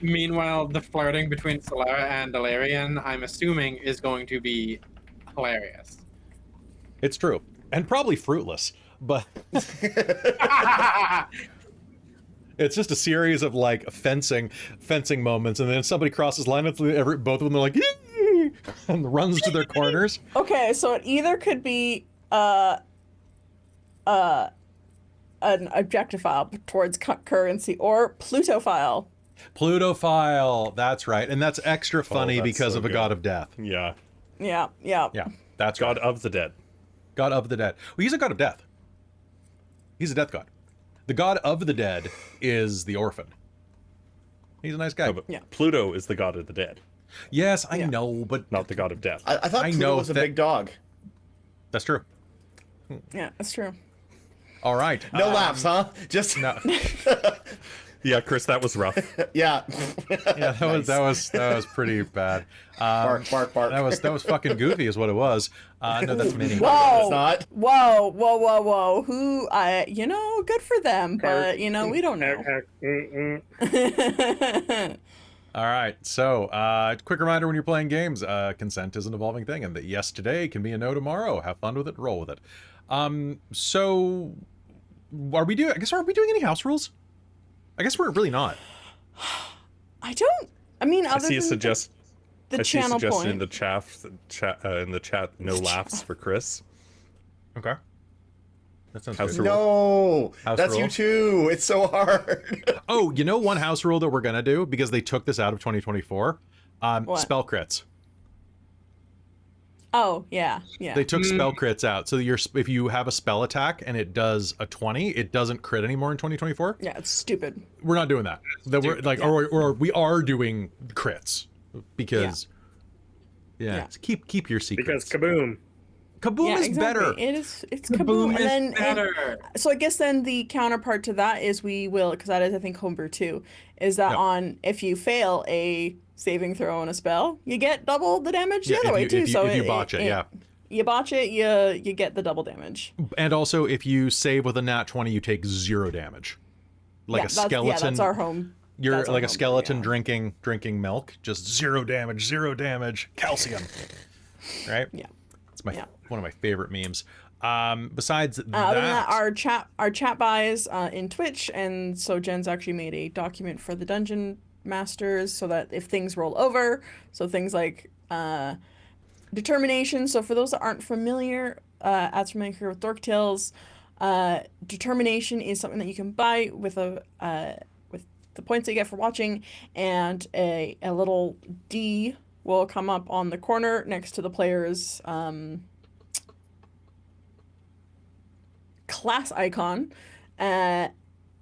Meanwhile, the flirting between Solara and Delarian, I'm assuming, is going to be hilarious. It's true. And probably fruitless, but it's just a series of like fencing moments, and then somebody crosses line with both of them. They're like, "Yee!" and runs to their corners. Okay, so it either could be an objectophile towards currency or plutophile. Plutophile. That's right, and that's extra funny that's because so of a good. god of death. Yeah. Yeah. Yeah, that's God right. of the Dead. God of the dead. Well, he's a god of death. He's a death god. The god of the dead is the orphan. He's a nice guy. No, but Yeah. Pluto is the god of the dead, Yes, I Yeah. know, but not the god of death. I thought I Pluto know was a that- big dog. that's true. Yeah, that's true. All right. No laughs, huh? Just No. Yeah, Chris, that was rough. yeah. Yeah, that was pretty bad. Bark, bark, bark. That was fucking goofy, is what it was. No, that's Minnie. Whoa! It's not. Whoa! Who? Good for them, but we don't know. All right. So, quick reminder: when you're playing games, consent is an evolving thing, and that yes today can be a no tomorrow. Have fun with it. Roll with it. So, are we doing any house rules? I guess we're really not. I don't. I mean, I other see a than suggest. the I see a channel suggestion in point. the chat. No laughs for Chris. Okay. That sounds House good. rule. No, House that's rule. you too. It's so hard. Oh, one house rule that we're gonna do because they took this out of 2024. What? Spell crits. Oh yeah. They took spell crits out, so if you have a spell attack and it does a 20, it doesn't crit anymore in 2024. Yeah, it's stupid. We're not doing that. We're like, or we are doing crits because, Yeah. keep your secrets. Because kaboom. Kaboom Yeah, is exactly. better. It's kaboom, and is then better. so I guess then the counterpart to that is we will, because that is I think homebrew too, is that Yep. if you fail a saving throw on a spell, you get double the damage the Yeah, other if way you- too. if you- So if you botch it, yeah. You botch it, you get the double damage. And also, if you save with a nat 20, you take 0 damage. Like yeah, a skeleton. that's our home. You're that's our like a homebrew, skeleton yeah. drinking milk, just 0 damage, calcium. Right? Yeah. It's my Yeah. one of my favorite memes. Besides Other than that, that, our chat buys in Twitch, and so Jen's actually made a document for the dungeon masters so that if things roll over, so things like determination. So for those that aren't familiar, with Dork Tales, determination is something that you can buy with with the points that you get for watching, and a little D will come up on the corner next to the player's class icon.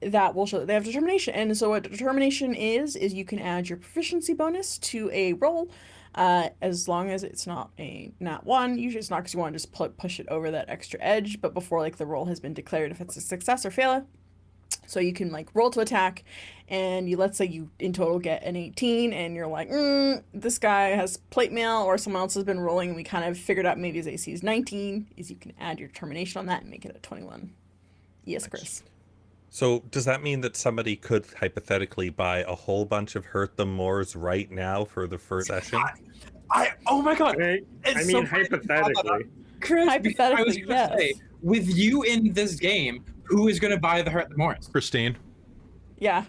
That will show that they have determination. And so what determination is you can add your proficiency bonus to a roll, as long as it's not a nat 1. Usually it's not, because you want to just push it over that extra edge, but before like the roll has been declared if it's a success or failure. So you can like roll to attack, and let's say you in total get an 18, and you're like, this guy has plate mail, or someone else has been rolling, and we kind of figured out maybe his AC is 19, is you can add your determination on that and make it a 21. Yes, Chris. So does that mean that somebody could hypothetically buy a whole bunch of Hurt Them Mores right now for the first session? Oh my god! I mean, hypothetically. Chris, Hypothetically, I was gonna say, with you in this game, who is going to buy the Hurt the Mores? Christine. Yeah.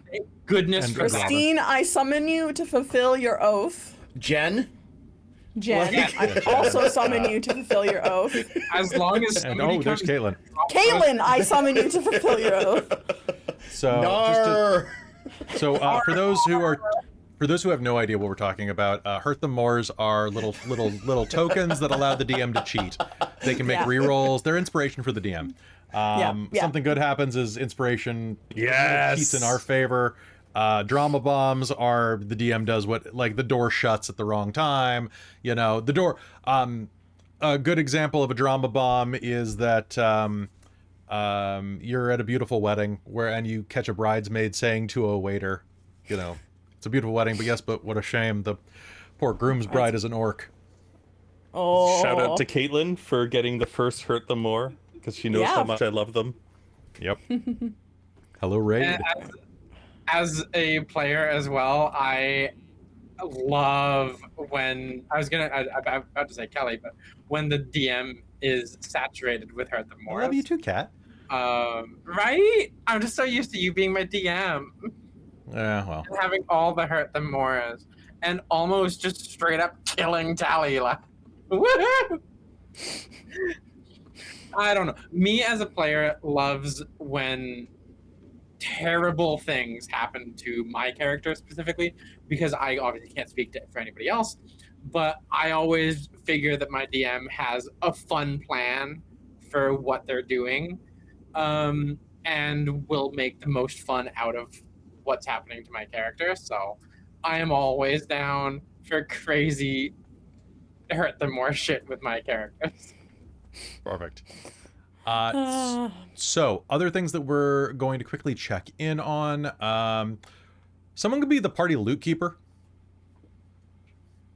Goodness And for God. Christine, I summon you to fulfill your oath. Jen? Jen, Like- I also summon you to fulfill your oath. As long as And somebody there's comes, Caitlin. Caitlin, I summon you to fulfill your oath. So for those who have no idea what we're talking about, Hurt Them Mores are little tokens that allow the DM to cheat. They can make rerolls. They're inspiration for the DM. Something good happens is inspiration cheats in our favor. Drama bombs are the DM does what, like, the door shuts at the wrong time. You know, the door. A good example of a drama bomb is that you're at a beautiful wedding and you catch a bridesmaid saying to a waiter, you know, it's a beautiful wedding, but what a shame, the poor groom's bride is an orc. Oh. Shout out to Caitlin for getting the first Hurt Them More, because she knows how much I love them. Yep. Hello, Raid. As a player as well, I love when I'm about to say Kelly, but when the DM is saturated with Hurt Them More. I love you too, Kat. Right? I'm just so used to you being my DM. Yeah, well. And having all the Hurt Them Mores and almost just straight up killing Talila. Woohoo! I don't know. Me as a player loves when terrible things happen to my character specifically, because I obviously can't speak for anybody else, but I always figure that my DM has a fun plan for what they're doing, and will make the most fun out of what's happening to my character. So I am always down for crazy Hurt Them More shit with my characters. Perfect. So other things that we're going to quickly check in on. Someone could be the party loot keeper.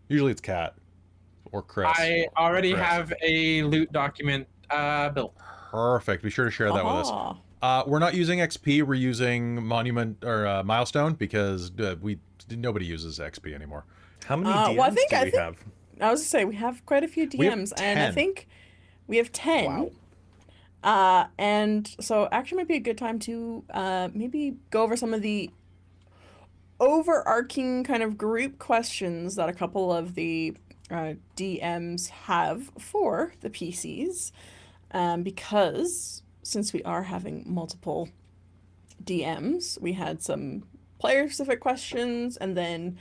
Usually it's Kat or Chris. I already have a loot document built. Perfect. Be sure to share that with us. We're not using XP. We're using Monument or Milestone, because nobody uses XP anymore. How many DMs do we have? I was gonna say we have quite a few DMs, and I think we have 10. Wow. And so actually might be a good time to maybe go over some of the overarching kind of group questions that a couple of the DMs have for the PCs, because since we are having multiple DMs, we had some player-specific questions, and then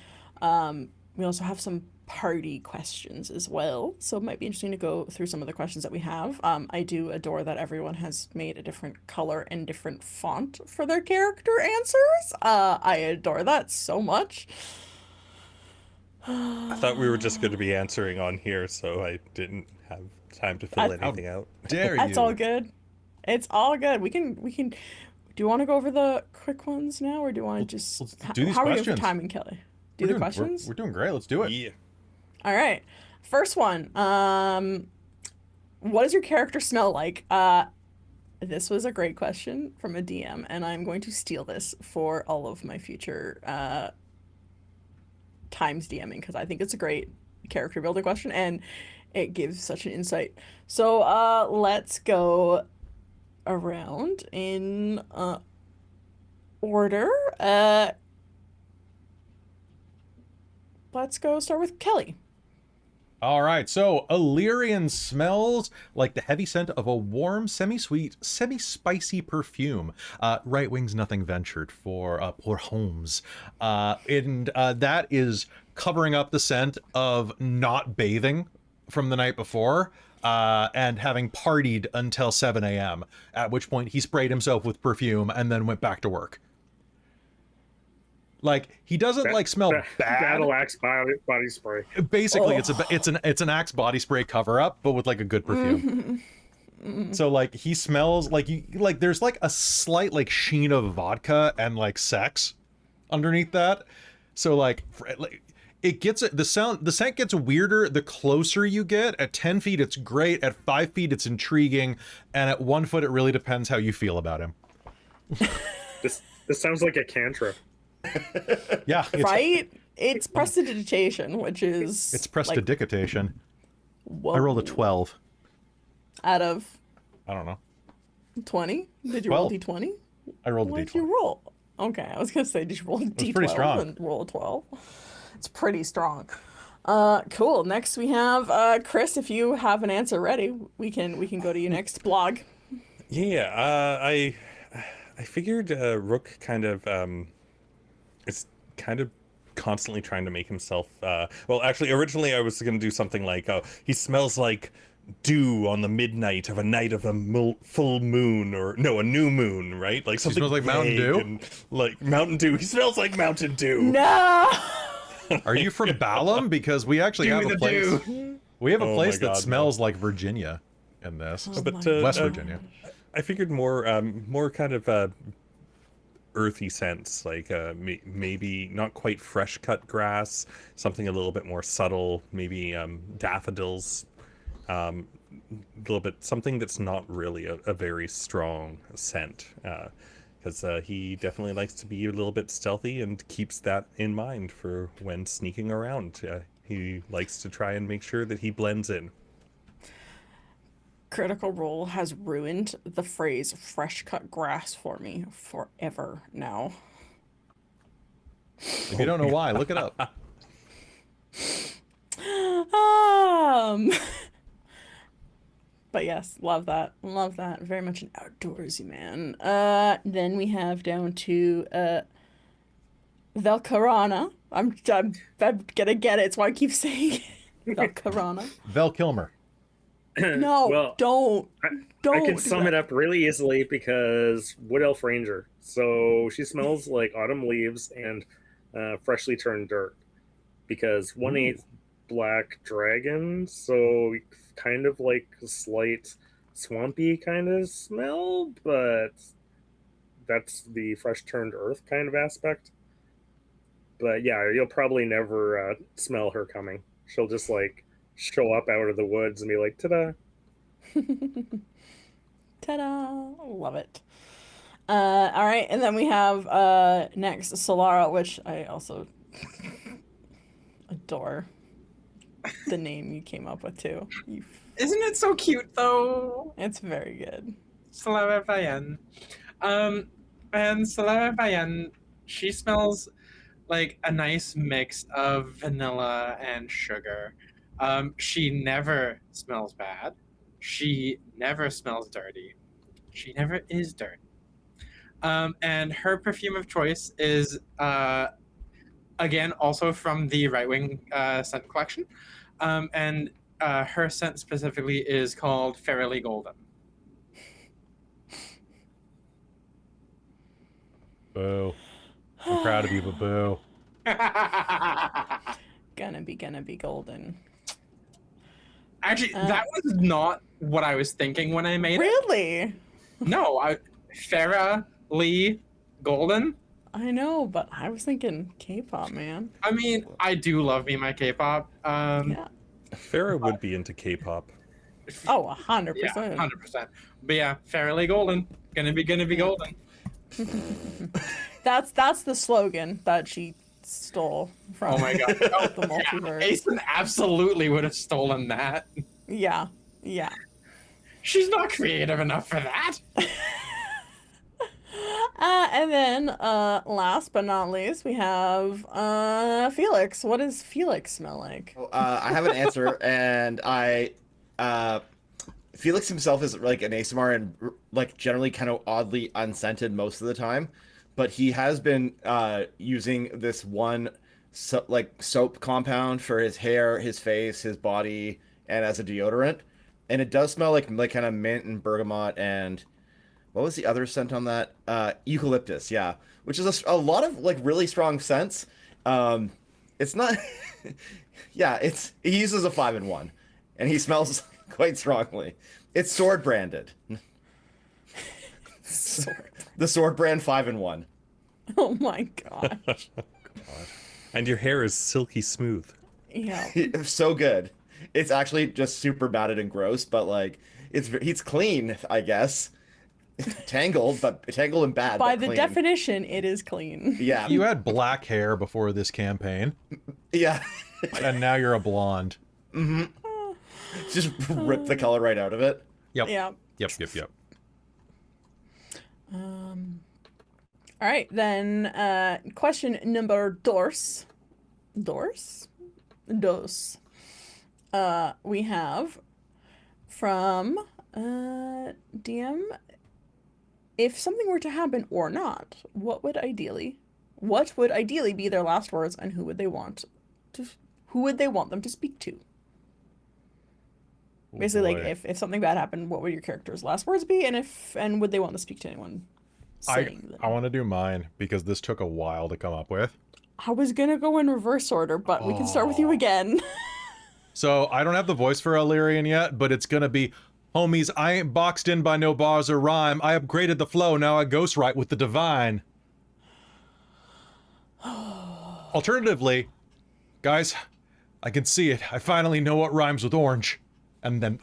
we also have some party questions as well. So it might be interesting to go through some of the questions that we have. I do adore that everyone has made a different color and different font for their character answers. I adore that so much. I thought we were just going to be answering on here, so I didn't have time to fill anything out. Dare That's you? all good. It's all good. We can. Do you want to go over the quick ones now, or do you want to just let's do these how are we doing questions. for timing, Kelly? Do the questions? We're doing great. Let's do it. Yeah. All right. First one. What does your character smell like? This was a great question from a DM, and I'm going to steal this for all of my future times DMing, because I think it's a great character building question, and it gives such an insight. So let's go around in order. let's go start with Kelly. All right, so Illyrian smells like the heavy scent of a warm, semi-sweet, semi-spicy perfume. Right wing's nothing ventured for poor Holmes. And that is covering up the scent of not bathing from the night before and having partied until 7 a.m., at which point he sprayed himself with perfume and then went back to work. Like, he doesn't like smell bad. Battle Axe body spray. Basically, it's an Axe body spray cover up, but with like a good perfume. So like he smells like there's like a slight like sheen of vodka and like sex underneath that. So like it gets the scent gets weirder the closer you get. At 10 feet, it's great. At 5 feet, it's intriguing, and at 1 foot, it really depends how you feel about him. This sounds like a cantrip. Yeah, Right? It's prestidigitation, which is... It's prestidigitation. Like, I rolled a 12. Out of I don't know. 20? Did you 12. roll D20? I rolled a What d12. did you roll? Okay, I was going to say, did you roll a D12 pretty strong. and roll a 12? It's pretty strong. Cool. Next we have Chris. If you have an answer ready, we can go to you next. Blogg. Yeah, I figured Rook kind of is kind of constantly trying to make himself well, actually originally I was going to do something like he smells like dew on the midnight of a night of a full moon, or no, a new moon, right? Like something smells like Mountain vague Dew? and, like Mountain Dew. He smells like Mountain Dew. No! Are you from Balam? Because we actually have a place. We have a Oh place my that God, smells like Virginia in this. Oh But my West uh, Virginia. I figured more kind of earthy scents, like maybe not quite fresh cut grass, something a little bit more subtle, maybe daffodils, a little bit something that's not really a very strong scent, because he definitely likes to be a little bit stealthy and keeps that in mind for when sneaking around. He likes to try and make sure that he blends in. Critical Role has ruined the phrase fresh cut grass for me forever now. If you don't know why, look it up. But yes, love that. Love that. Very much an outdoorsy man. Then we have down to Velkerana. I'm gonna get it. It's why I keep saying Velkerana. Val Kilmer. No, Well, don't. I can do sum that. it up really easily because Wood Elf Ranger. So she smells like autumn leaves and freshly turned dirt. Because 1/8 black dragon, so kind of like a slight swampy kind of smell, but that's the fresh turned earth kind of aspect. But yeah, you'll probably never smell her coming. She'll just like show up out of the woods and be like, ta-da. Ta-da! Love it. All right, and then we have next Solara, which I also adore. The name you came up with too. Isn't it so cute though? It's very good. Solara Vaenne. And Solara Vaenne, she smells like a nice mix of vanilla and sugar. She never smells bad. She never smells dirty. She never is dirty. And her perfume of choice is, again, also from the Right Wing scent collection. And her scent specifically is called Fairly Golden. Boo. I'm proud of you, but boo. Gonna be golden. Actually, that was not what I was thinking when I made it. Really? No, Farrah Lee Golden. I know, but I was thinking K-pop, man. I mean, I do love me my K-pop. Yeah. Farrah would be into K-pop. Oh, 100%. Yeah, 100%. But yeah, Farrah Lee Golden. Gonna be golden. That's the slogan that she stole from Oh my god. Oh, the multiverse. Asen absolutely would have stolen that. Yeah. She's not creative enough for that. And then, last but not least, we have Felix. What does Felix smell like? I have an answer, and Felix himself is like an ASMR and like generally kind of oddly unscented most of the time, but he has been using this one soap compound for his hair, his face, his body, and as a deodorant, and it does smell like kind of mint and bergamot and what was the other scent on that? Eucalyptus, yeah, which is a lot of like really strong scents. It's not, yeah, he uses a 5-in-1, and he smells quite strongly. It's sword branded. The sword brand 5-in-1. Oh my gosh. And your hair is silky smooth. Yeah. It's so good. It's actually just super matted and gross, but like it's clean, I guess. Tangled and bad. By but the clean. definition, it is clean. Yeah. You had black hair before this campaign, Yeah. and now you're a blonde. Just rip the color right out of it. Yep. Yeah. Yep. All right, then, question number dos. Dos? Dos. We have from DM, if something were to happen or not, what would ideally be their last words, and who would they want them to speak to? Basically, like if something bad happened, what would your character's last words be, and would they want to speak to anyone saying them? I want to do mine because this took a while to come up with. I was gonna go in reverse order, but we can start with you again. So I don't have the voice for Illyrian yet, but it's gonna be, homies, I ain't boxed in by no bars or rhyme. I upgraded the flow, now I ghostwrite with the divine. Alternatively, guys, I can see it. I finally know what rhymes with orange. And then,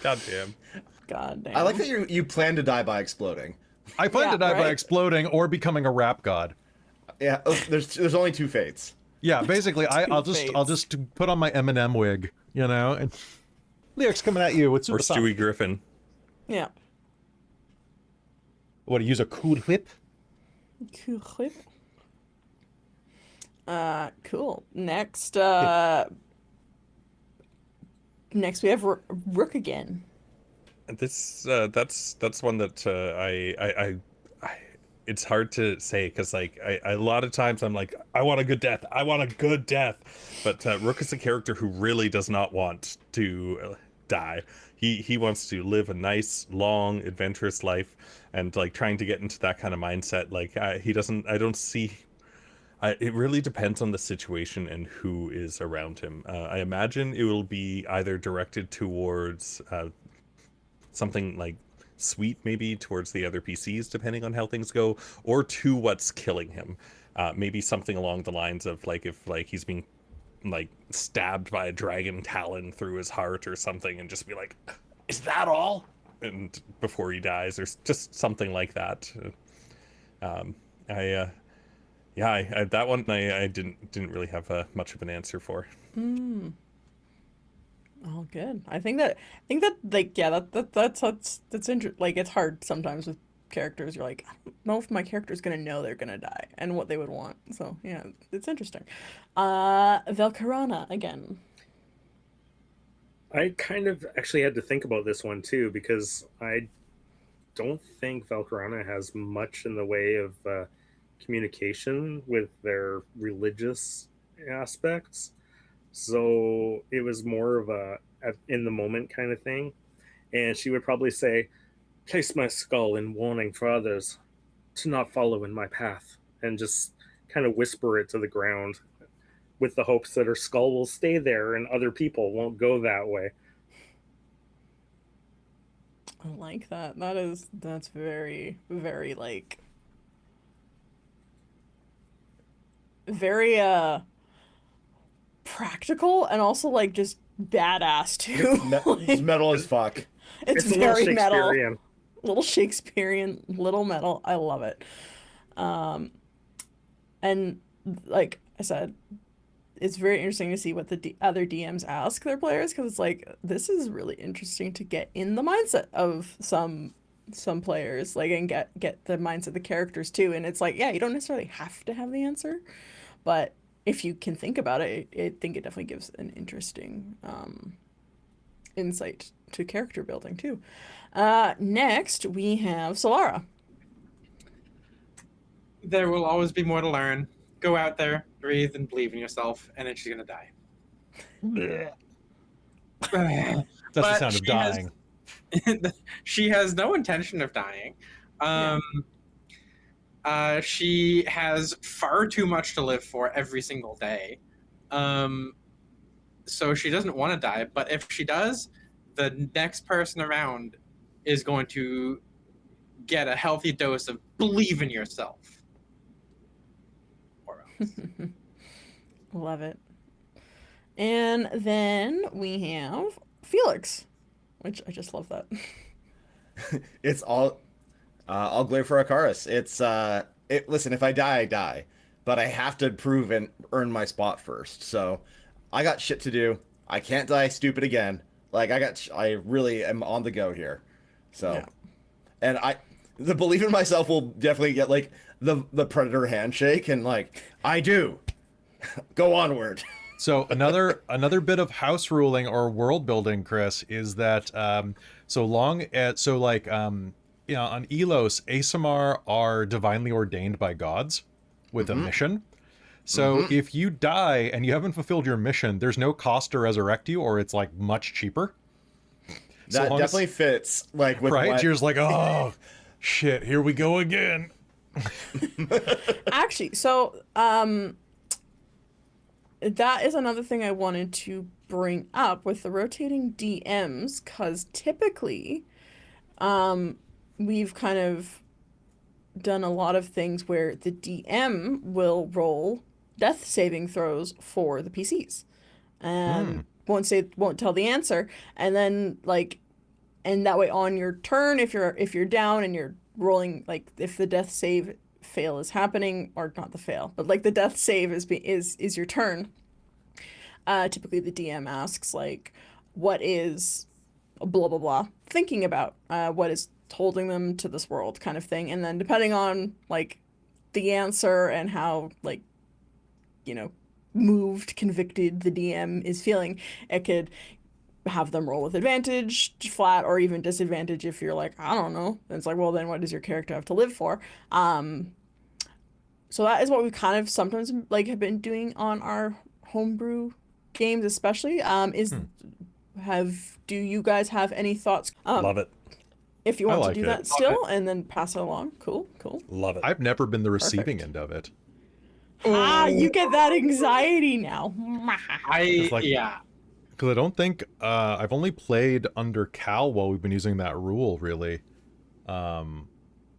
God damn. God damn. I like that you plan to die by exploding. I plan to die by right? exploding or becoming a rap god. Yeah, there's only two fates. Yeah, basically, I'll just put on my Eminem wig, you know, and lyrics coming at you with Or super Stewie Griffin. Yeah. What, use a cool whip? Cool. Cool. Next, next we have Rook again. This that's one that I it's hard to say because like I a lot of times I'm like I want a good death, but Rook is a character who really does not want to die. He wants to live a nice, long, adventurous life, and like trying to get into that kind of mindset. Like he doesn't. I don't see. It really depends on the situation and who is around him. I imagine it will be either directed towards something like sweet, maybe towards the other PCs, depending on how things go, or to what's killing him. Maybe something along the lines of like if like he's being like stabbed by a dragon talon through his heart or something, and just be like, "Is that all?" And before he dies, or just something like that. That one I didn't really have much of an answer for. Oh, good. I think that like yeah, that's interesting. Like it's hard sometimes with characters. You're like, I don't know if my character's gonna know they're gonna die and what they would want. So yeah, it's interesting. Velkerana again. I kind of actually had to think about this one too, because I don't think Velkerana has much in the way of communication with their religious aspects. So it was more of a in the moment kind of thing. And she would probably say, "Place my skull in warning for others to not follow in my path," and just kind of whisper it to the ground with the hopes that her skull will stay there and other people won't go that way. I like that. That's very, very like very practical and also like just badass too. It's metal as fuck. It's a little very metal. Shakespearean. Little Shakespearean, little metal. I love it. And like I said, it's very interesting to see what the other DMs ask their players, because it's like, this is really interesting to get in the mindset of some players, like, and get the mindset of the characters too. And it's like, yeah, you don't necessarily have to have the answer, but if you can think about it, I think it definitely gives an interesting insight to character building too. Next we have Solara. There will always be more to learn. Go out there, breathe, and believe in yourself, and then she's gonna die. That's the But sound of dying. She has no intention of dying. She has far too much to live for every single day. So she doesn't want to die, but if she does, the next person around is going to get a healthy dose of believe in yourself. Or else. Love it. And then we have Felix, which I just love that. It's all glare for Akaris. It's listen, if I die, I die, but I have to prove and earn my spot first. So I got shit to do. I can't die stupid again. Like, I really am on the go here. So, Yeah. and the belief in myself will definitely get like the predator handshake, and like, I do. Go onward. So another bit of house ruling or world building, Chris, is that on Elos, Aasimar are divinely ordained by gods with a mission. So if you die and you haven't fulfilled your mission, there's no cost to resurrect you, or it's like much cheaper. That definitely fits. Like, with right? what... You're just like, oh shit, here we go again. Actually, so that is another thing I wanted to bring up with the rotating DMs, because typically we've kind of done a lot of things where the DM will roll death saving throws for the PCs and won't tell the answer, and then and that way on your turn, if you're down and you're rolling, like, if the death save fail is happening, or not the fail, but like the death save is your turn, typically the DM asks, like, what is blah blah blah thinking about, what is holding them to this world, kind of thing. And then depending on like the answer and how, like, moved, convicted the DM is feeling, it could have them roll with advantage, flat, or even disadvantage if you're like, I don't know. And it's like, well, then what does your character have to live for? So that is what we kind of sometimes like have been doing on our homebrew games, especially. Do you guys have any thoughts? Love it. If you want like to do it. that still, and then pass it along. Cool. Love it. I've never been the receiving Perfect. end of it. You get that anxiety now. Yeah. Because I don't think I've only played under Cal while we've been using that rule, really.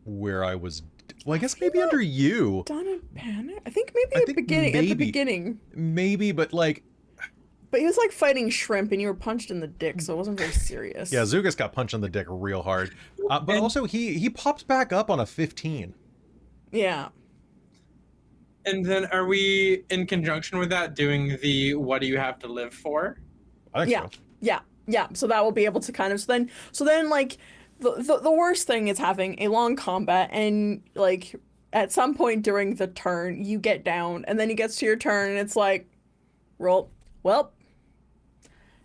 Where I was, well, I guess maybe under you. Done in panic? I think maybe at the beginning. Maybe, but like. But he was like fighting shrimp, and you were punched in the dick, so it wasn't very serious. Yeah, Zugas got punched in the dick real hard. But also, he pops back up on a 15. Yeah. And then are we in conjunction with that doing the what do you have to live for? I think so. Yeah. So that will be able to kind of so then like the worst thing is having a long combat, and like at some point during the turn you get down, and then he gets to your turn and it's like, roll, well,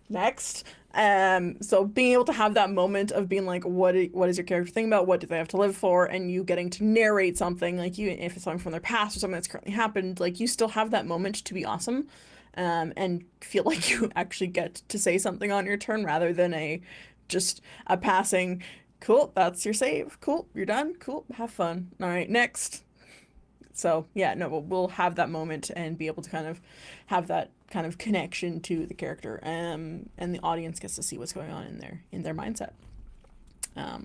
next. So being able to have that moment of being like, what is your character thinking about? What do they have to live for? And you getting to narrate something, like, if it's something from their past or something that's currently happened, like, you still have that moment to be awesome, and feel like you actually get to say something on your turn rather than just a passing, cool, that's your save, cool, you're done, cool, have fun, all right, next. So yeah, no, we'll have that moment and be able to kind of have that kind of connection to the character, and the audience gets to see what's going on in their mindset.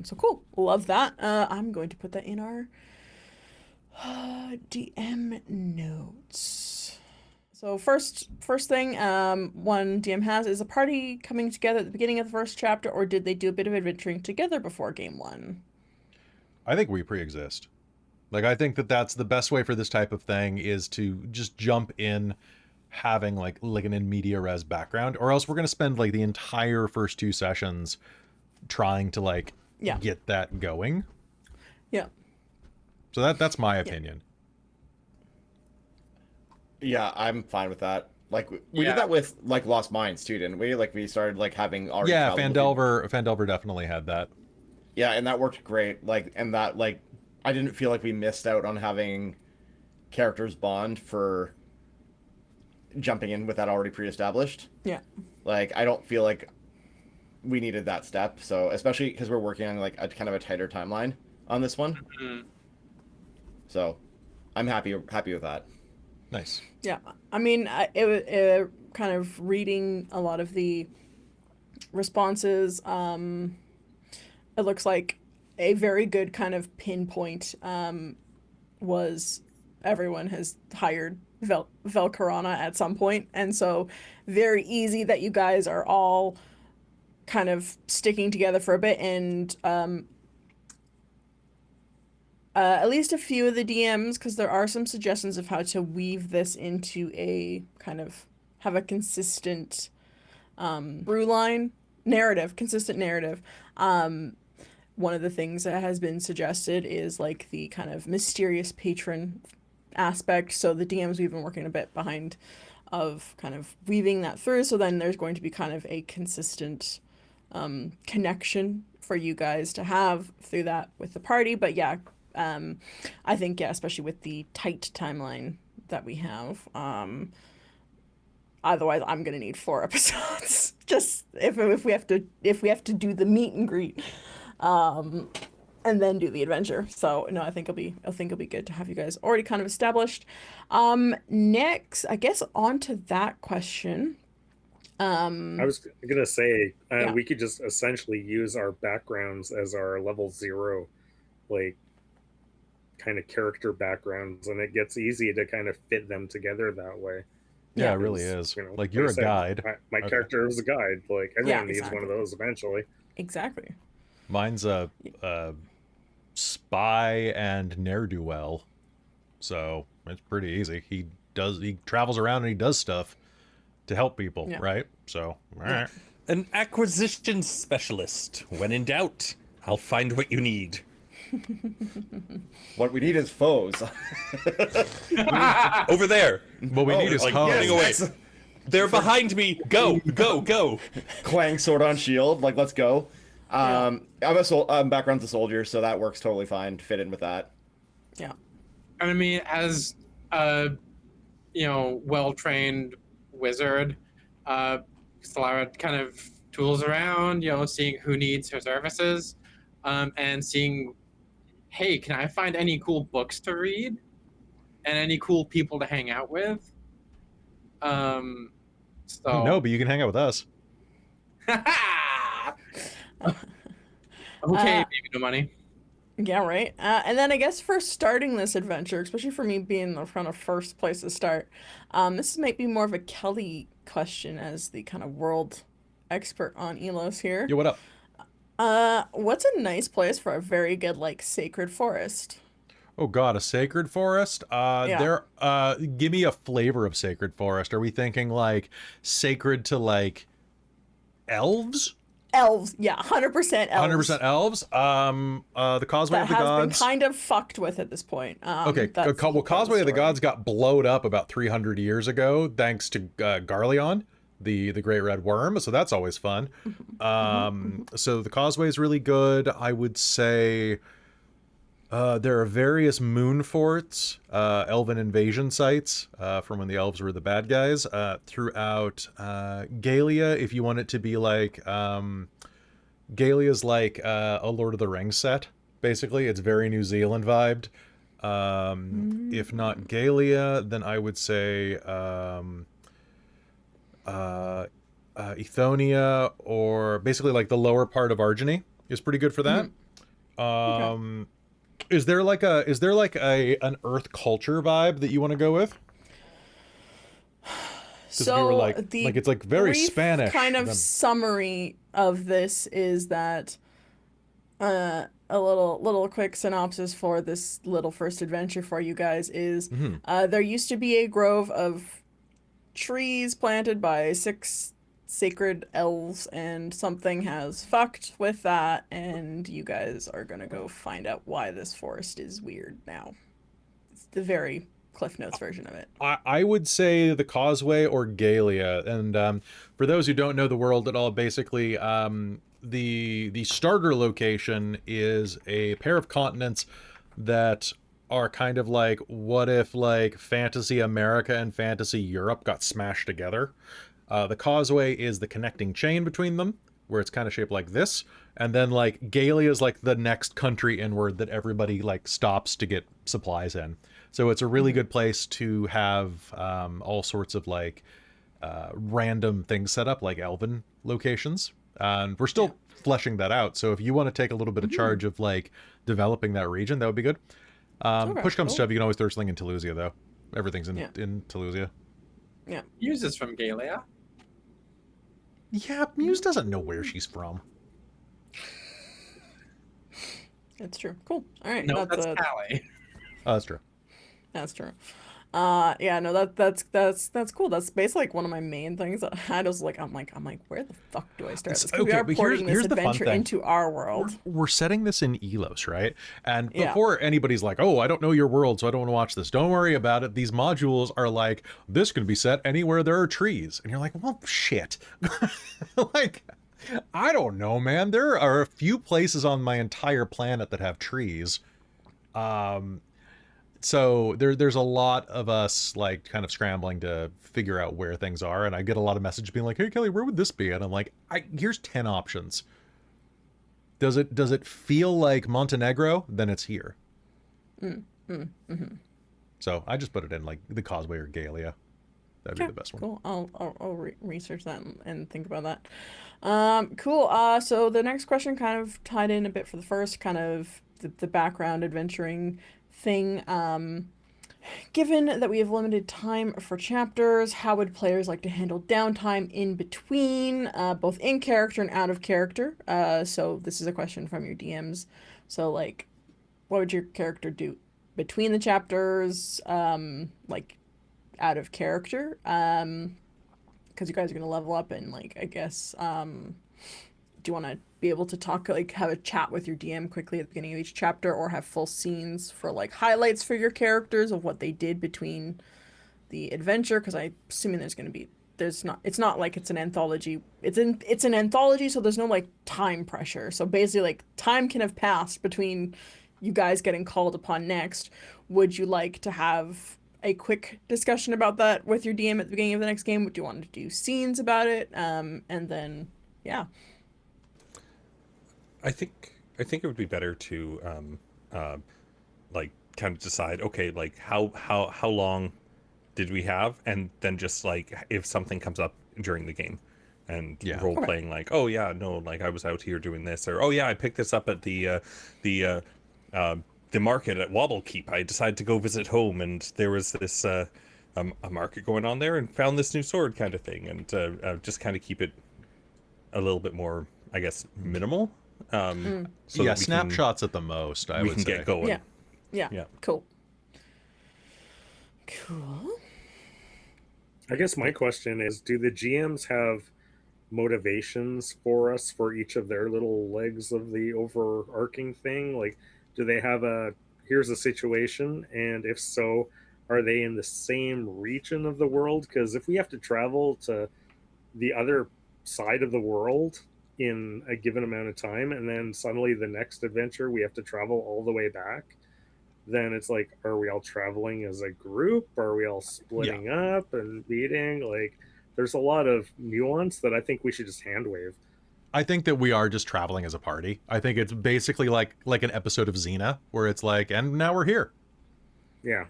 So cool, love that. I'm going to put that in our DM notes. So first thing, one DM has, is a party coming together at the beginning of the first chapter, or did they do a bit of adventuring together before game one? I think we pre-exist. Like, I think that's the best way for this type of thing, is to just jump in having like an in media res background, or else we're going to spend like the entire first 2 sessions trying to like get that going. Yeah. So that's my opinion. Yeah, I'm fine with that. Like we did that with like Lost Mines too, didn't we? Like we started like having already. Yeah, Phandelver definitely had that. Yeah, and that worked great. Like, and that like, I didn't feel like we missed out on having characters bond for jumping in with that already pre-established. Yeah. Like, I don't feel like we needed that step. So, especially because we're working on like a kind of a tighter timeline on this one. Mm-hmm. So, I'm happy with that. Nice. Yeah, I mean, it kind of reading a lot of the responses. It looks like a very good kind of pinpoint was everyone has hired Velkerana at some point, and so very easy that you guys are all kind of sticking together for a bit, and at least a few of the DMs, because there are some suggestions of how to weave this into a kind of have a consistent through line narrative, consistent narrative. One of the things that has been suggested is like the kind of mysterious patron aspect. So the DMs, we've been working a bit behind of kind of weaving that through. So then there's going to be kind of a consistent connection for you guys to have through that with the party. But yeah, I think, yeah, especially with the tight timeline that we have, otherwise I'm gonna need 4 episodes just if we have to do the meet and greet, and then do the adventure. So no, I think it'll be good to have you guys already kind of established. Next, I guess on to that question. I was gonna say we could just essentially use our backgrounds as our level 0, like, kind of character backgrounds, and it gets easy to kind of fit them together that way. Yeah, it really is. You know, like you're a guide. My character is a guide. Like everyone needs one of those eventually. Exactly. Mine's a spy and ne'er-do-well, so it's pretty easy. He travels around and he does stuff to help people, right? So, all right. An acquisition specialist. When in doubt, I'll find what you need. What we need is foes. Over there. What we need is hoes. Yes, away. They're behind me. Go, go, go. Clang sword on shield. Like, let's go. I'm background's a soldier, so that works totally fine to fit in with that. Yeah. I mean, as a well-trained wizard, Solara kind of tools around, seeing who needs her services, and seeing, hey, can I find any cool books to read and any cool people to hang out with? No, but you can hang out with us. Okay, maybe no money. Yeah, right. And then I guess for starting this adventure, especially for me being the kind of first place to start, this might be more of a Kelly question as the kind of world expert on Elos here. Yo, what up? What's a nice place for a very good, like, sacred forest? Oh God, a sacred forest? Give me a flavor of sacred forest. Are we thinking like sacred to like elves? Elves, yeah, 100% elves. 100% elves. The Causeway of the Gods. That has been kind of fucked with at this point. Okay, well, Causeway of the Gods got blowed up about 300 years ago, thanks to Garleon, the Great Red Worm. So that's always fun. So the Causeway is really good. I would say there are various moon forts, elven invasion sites from when the elves were the bad guys throughout Galia. If you want it to be like Galia's like a Lord of the Rings set, basically. It's very New Zealand vibed. If not Galia, then I would say Ethonia, or basically like the lower part of Argeny is pretty good for that. Okay. Is there like an Earth culture vibe that you want to go with? So we were like it's like very brief Spanish kind of summary of this is that a little quick synopsis for this little first adventure for you guys is there used to be a grove of trees planted by 6 sacred elves, and something has fucked with that, and you guys are gonna go find out why this forest is weird now. It's the very Cliff Notes version of it. I would say the Causeway or Galia. And for those who don't know the world at all, basically the starter location is a pair of continents that are kind of like, what if like Fantasy America and Fantasy Europe got smashed together? The Causeway is the connecting chain between them, where it's kind of shaped like this. And then like Galia is like the next country inward that everybody like stops to get supplies in. So it's a really good place to have all sorts of like random things set up, like elven locations. And we're still fleshing that out. So if you want to take a little bit of charge of like developing that region, that would be good. Okay, Push comes to cool. shove, you can always throw something in Toulouse, though. Everything's in Yeah. Toulouse. Yeah. Muse is from Galia. Yeah, Muse doesn't know where she's from. It's true. Cool. All right. No, that's that's Callie. Oh, that's true. That's true. Yeah, no, that's cool. That's basically like one of my main things that I was like, I'm like, where the fuck do I start this? 'Cause we Okay, are but porting here's this the fun adventure thing. into our world. We're setting this in Elos, right? And Yeah. before anybody's like, oh, I don't know your world, so I don't want to watch this. Don't worry about it. These modules are like, this can be set anywhere there are trees. And you're like, well, shit. Like, I don't know, man. There are a few places on my entire planet that have trees. So there's a lot of us like kind of scrambling to figure out where things are, and I get a lot of messages being like, "Hey Kelly, where would this be?" And I'm like, here's 10 options. Does it feel like Montenegro? Then it's here. So I just put it in like the Causeway or Galia. That'd be the best one. Cool. I'll research that and think about that. Cool. So the next question kind of tied in a bit for the first, kind of the background adventuring thing. Given that we have limited time for chapters, how would players like to handle downtime in between, both in character and out of character? So this is a question from your DMs. So like, what would your character do between the chapters? Like out of character, because you guys are gonna level up, and like I guess do you want to be able to talk, like have a chat with your DM quickly at the beginning of each chapter, or have full scenes for like highlights for your characters of what they did between the adventure? Because I'm assuming it's not like it's an anthology. It's an anthology, so there's no like time pressure. So basically, like time can have passed between you guys getting called upon next. Would you like to have a quick discussion about that with your DM at the beginning of the next game? Would you want to do scenes about it? And then, yeah. I think it would be better to like kind of decide, okay, like how long did we have, and then just like if something comes up during the game, and role playing like, oh yeah, no, like I was out here doing this, or oh yeah, I picked this up at the market at Wobblekeep. I decided to go visit home, and there was this a market going on there, and found this new sword, kind of thing, and just kind of keep it a little bit more, I guess, minimal. So yeah, that snapshots at the most. I we would can say. get going. Yeah. Cool. I guess my question is, do the GMs have motivations for us for each of their little legs of the overarching thing? Like, do they have here's a situation, and if so, are they in the same region of the world? Because if we have to travel to the other side of the world in a given amount of time, and then suddenly the next adventure we have to travel all the way back, then it's like, are we all traveling as a group? Are we all splitting up and meeting? Like, there's a lot of nuance that I think we should just hand wave. I think that we are just traveling as a party. I think it's basically like an episode of Xena, where it's like, and now we're here. Yeah.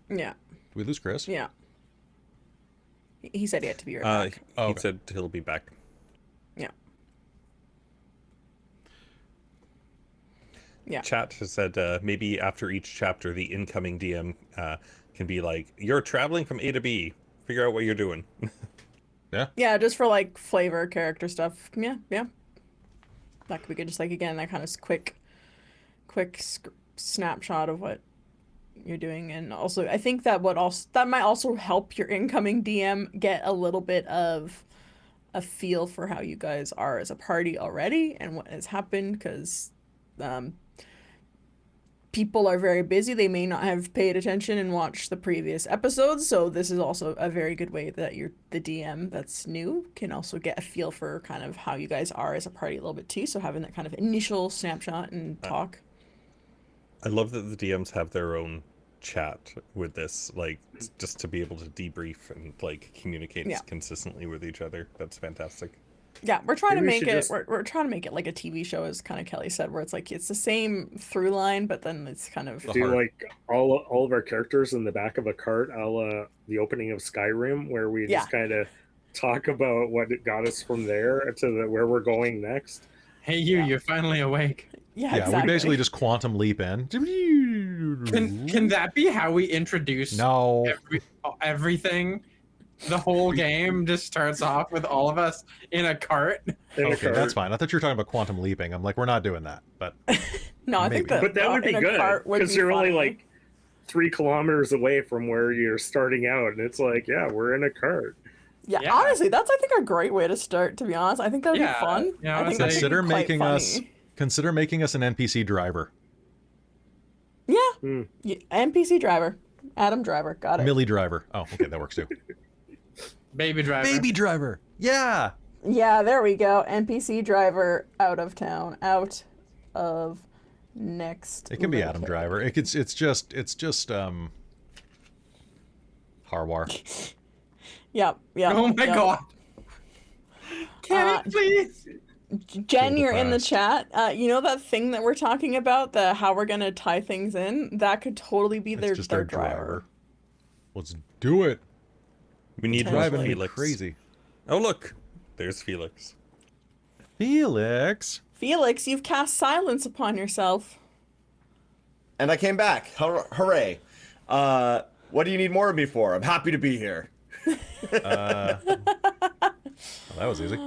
Yeah. Did we lose Chris? Yeah. He said he had to be right back. He said he'll be back. Yeah. Yeah. Chat has said maybe after each chapter, the incoming DM can be like, you're traveling from A to B. Figure out what you're doing. Yeah, just for like flavor, character stuff. Yeah. That could be good. Just like, again, that kind of quick snapshot of what you're doing, and also I think that that might also help your incoming DM get a little bit of a feel for how you guys are as a party already and what has happened, because people are very busy. They may not have paid attention and watched the previous episodes, so this is also a very good way that the DM that's new can also get a feel for kind of how you guys are as a party a little bit too, so having that kind of initial snapshot and talk. I love that the DMs have their own chat with this, like, just to be able to debrief and like communicate consistently with each other. That's fantastic. Yeah, we're trying to Maybe we make should it. We're trying to make it like a TV show, as kind of Kelly said, where it's like it's the same through line, but then it's kind of Do like all of our characters in the back of a cart, a la the opening of Skyrim, where we just kind of talk about what it got us from there to where we're going next. Hey, you're finally awake. Yeah, we exactly. basically just quantum leap in. Can that be how we introduce everything? The whole game just starts off with all of us in a cart. Okay, that's fine. I thought you were talking about quantum leaping. I'm like, we're not doing that, but no, I think that. But that would be good because you're only like 3 kilometers away from where you're starting out, and it's like, yeah, we're in a cart. Yeah, honestly, that's I think a great way to start. To be honest, I think that would be fun. Yeah, I think consider making us an NPC driver. Yeah, NPC driver, Adam driver, got it. Millie driver. Oh, okay, that works too. Baby driver. Baby driver. Yeah. Yeah, there we go. NPC driver out of town, out of next. It can be Adam driver. It's just Harwar. Yep. Oh my god. Can it please? Jen, you're in the chat. You know that thing that we're talking about, the how we're gonna tie things in? That could totally be their driver. Let's do it. We need driving me Felix. crazy. Oh look, there's Felix. Felix, you've cast silence upon yourself. And I came back. Hooray. What do you need more of me for? I'm happy to be here. Well, that was easy.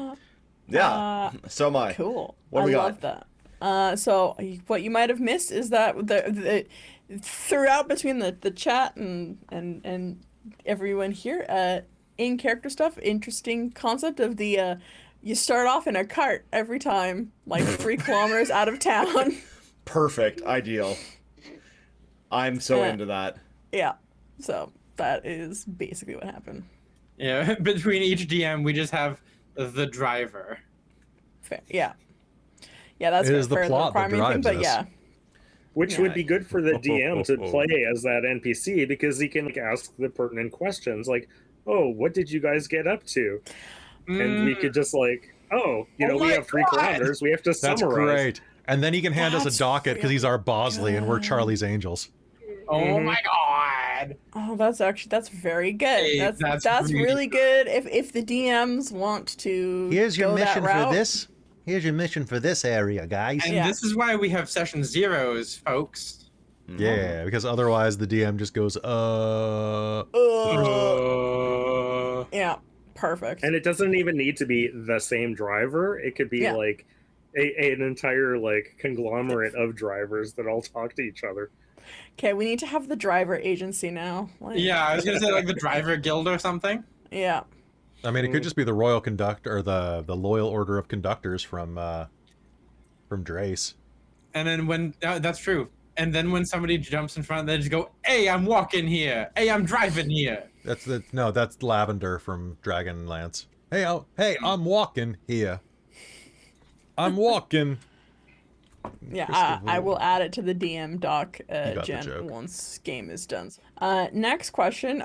Yeah, so am I. Cool. What do we love that. So what you might have missed is that the throughout between the chat and everyone here, in character stuff, interesting concept of the you start off in a cart every time, like 3 kilometers out of town. Perfect. Ideal. I'm so into that. Yeah. So that is basically what happened. Yeah, between each DM, we just have the driver. Fair. Yeah. Yeah, that's It is the fair, plot that primary thing, drives but us. yeah. Which would be good for the DM to play as that NPC, because he can ask the pertinent questions like, oh, what did you guys get up to? And we could just like, we have 3 kilometers, we have to summarize. That's great. And then he can hand us a docket because he's our Bosley and we're Charlie's Angels. Oh my god. Oh, that's very good. Hey, that's really good. If the DMs want to Here's your go that mission for route. this. Here's your mission for this area, guys. And this is why we have session zeros, folks. Yeah, because otherwise the DM just goes, Yeah, perfect. And it doesn't even need to be the same driver. It could be like an entire like conglomerate of drivers that all talk to each other. Okay, we need to have the driver agency now. Like, Yeah, I was gonna say like the driver guild or something. Yeah. I mean, it could just be the Royal Conductor, or the Loyal Order of Conductors from Drace. And then when that's true. And then when somebody jumps in front, they just go, "Hey, I'm walking here. Hey, I'm driving here." That's Lavender from Dragonlance. Hey, I'm walking here. I'm walking. Yeah, I will add it to the DM doc, got the Jen, joke. once game is done. Next question,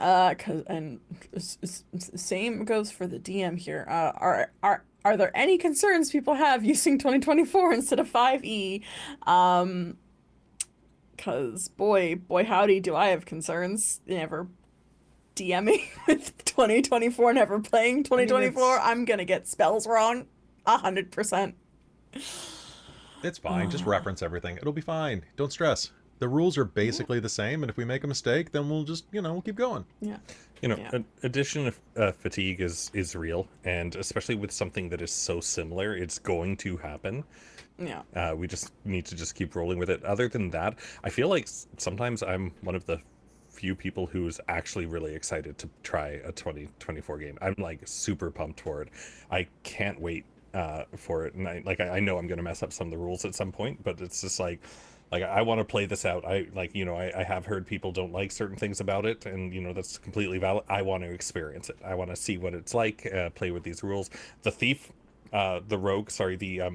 same goes for the DM here. Are there any concerns people have using 2024 instead of 5e? Cause boy howdy, do I have concerns. Never DMing with 2024, never playing 2024. I'm gonna get spells wrong, 100%. It's fine. Just reference everything. It'll be fine. Don't stress. The rules are basically the same, and if we make a mistake, then we'll just, we'll keep going. Yeah. Addition of fatigue is real, and especially with something that is so similar, it's going to happen. Yeah. We just need to just keep rolling with it. Other than that, I feel like sometimes I'm one of the few people who's actually really excited to try a 2024 game. I'm like super pumped for it. I can't wait for it, and I know I'm going to mess up some of the rules at some point, but it's just like I want to play this out. I have heard people don't like certain things about it, and that's completely valid. I want to experience it. I want to see what it's like, play with these rules. The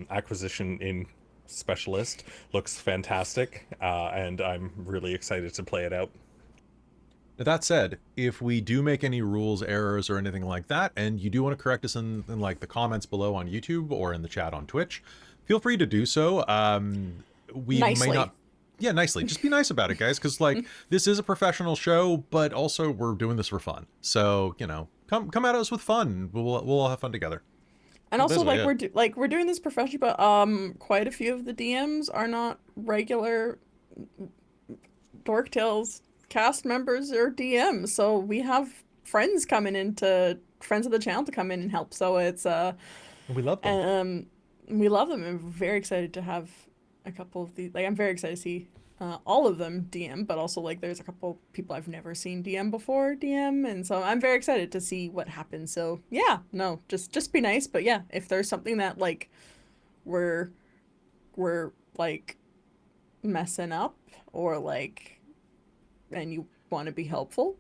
acquisition in specialist looks fantastic, and I'm really excited to play it out. Now, that said, if we do make any rules errors or anything like that, and you do want to correct us in like the comments below on YouTube or in the chat on Twitch, feel free to do so. We Nicely. may not. Yeah, nicely. Just be nice about it, guys, because this is a professional show, but also we're doing this for fun. So come at us with fun. We'll all have fun together. And also, Basically, we're doing this professionally, but quite a few of the DMs are not regular Dork Tales cast members or DMs, so we have friends of the channel to come in and help. So it's we love them. We love them, and we're very excited to have a couple of these. I'm very excited to see all of them DM, but also there's a couple people I've never seen DM before DM, and so I'm very excited to see what happens. So yeah, no, just be nice, but yeah, if there's something that we're messing up or and you want to be helpful,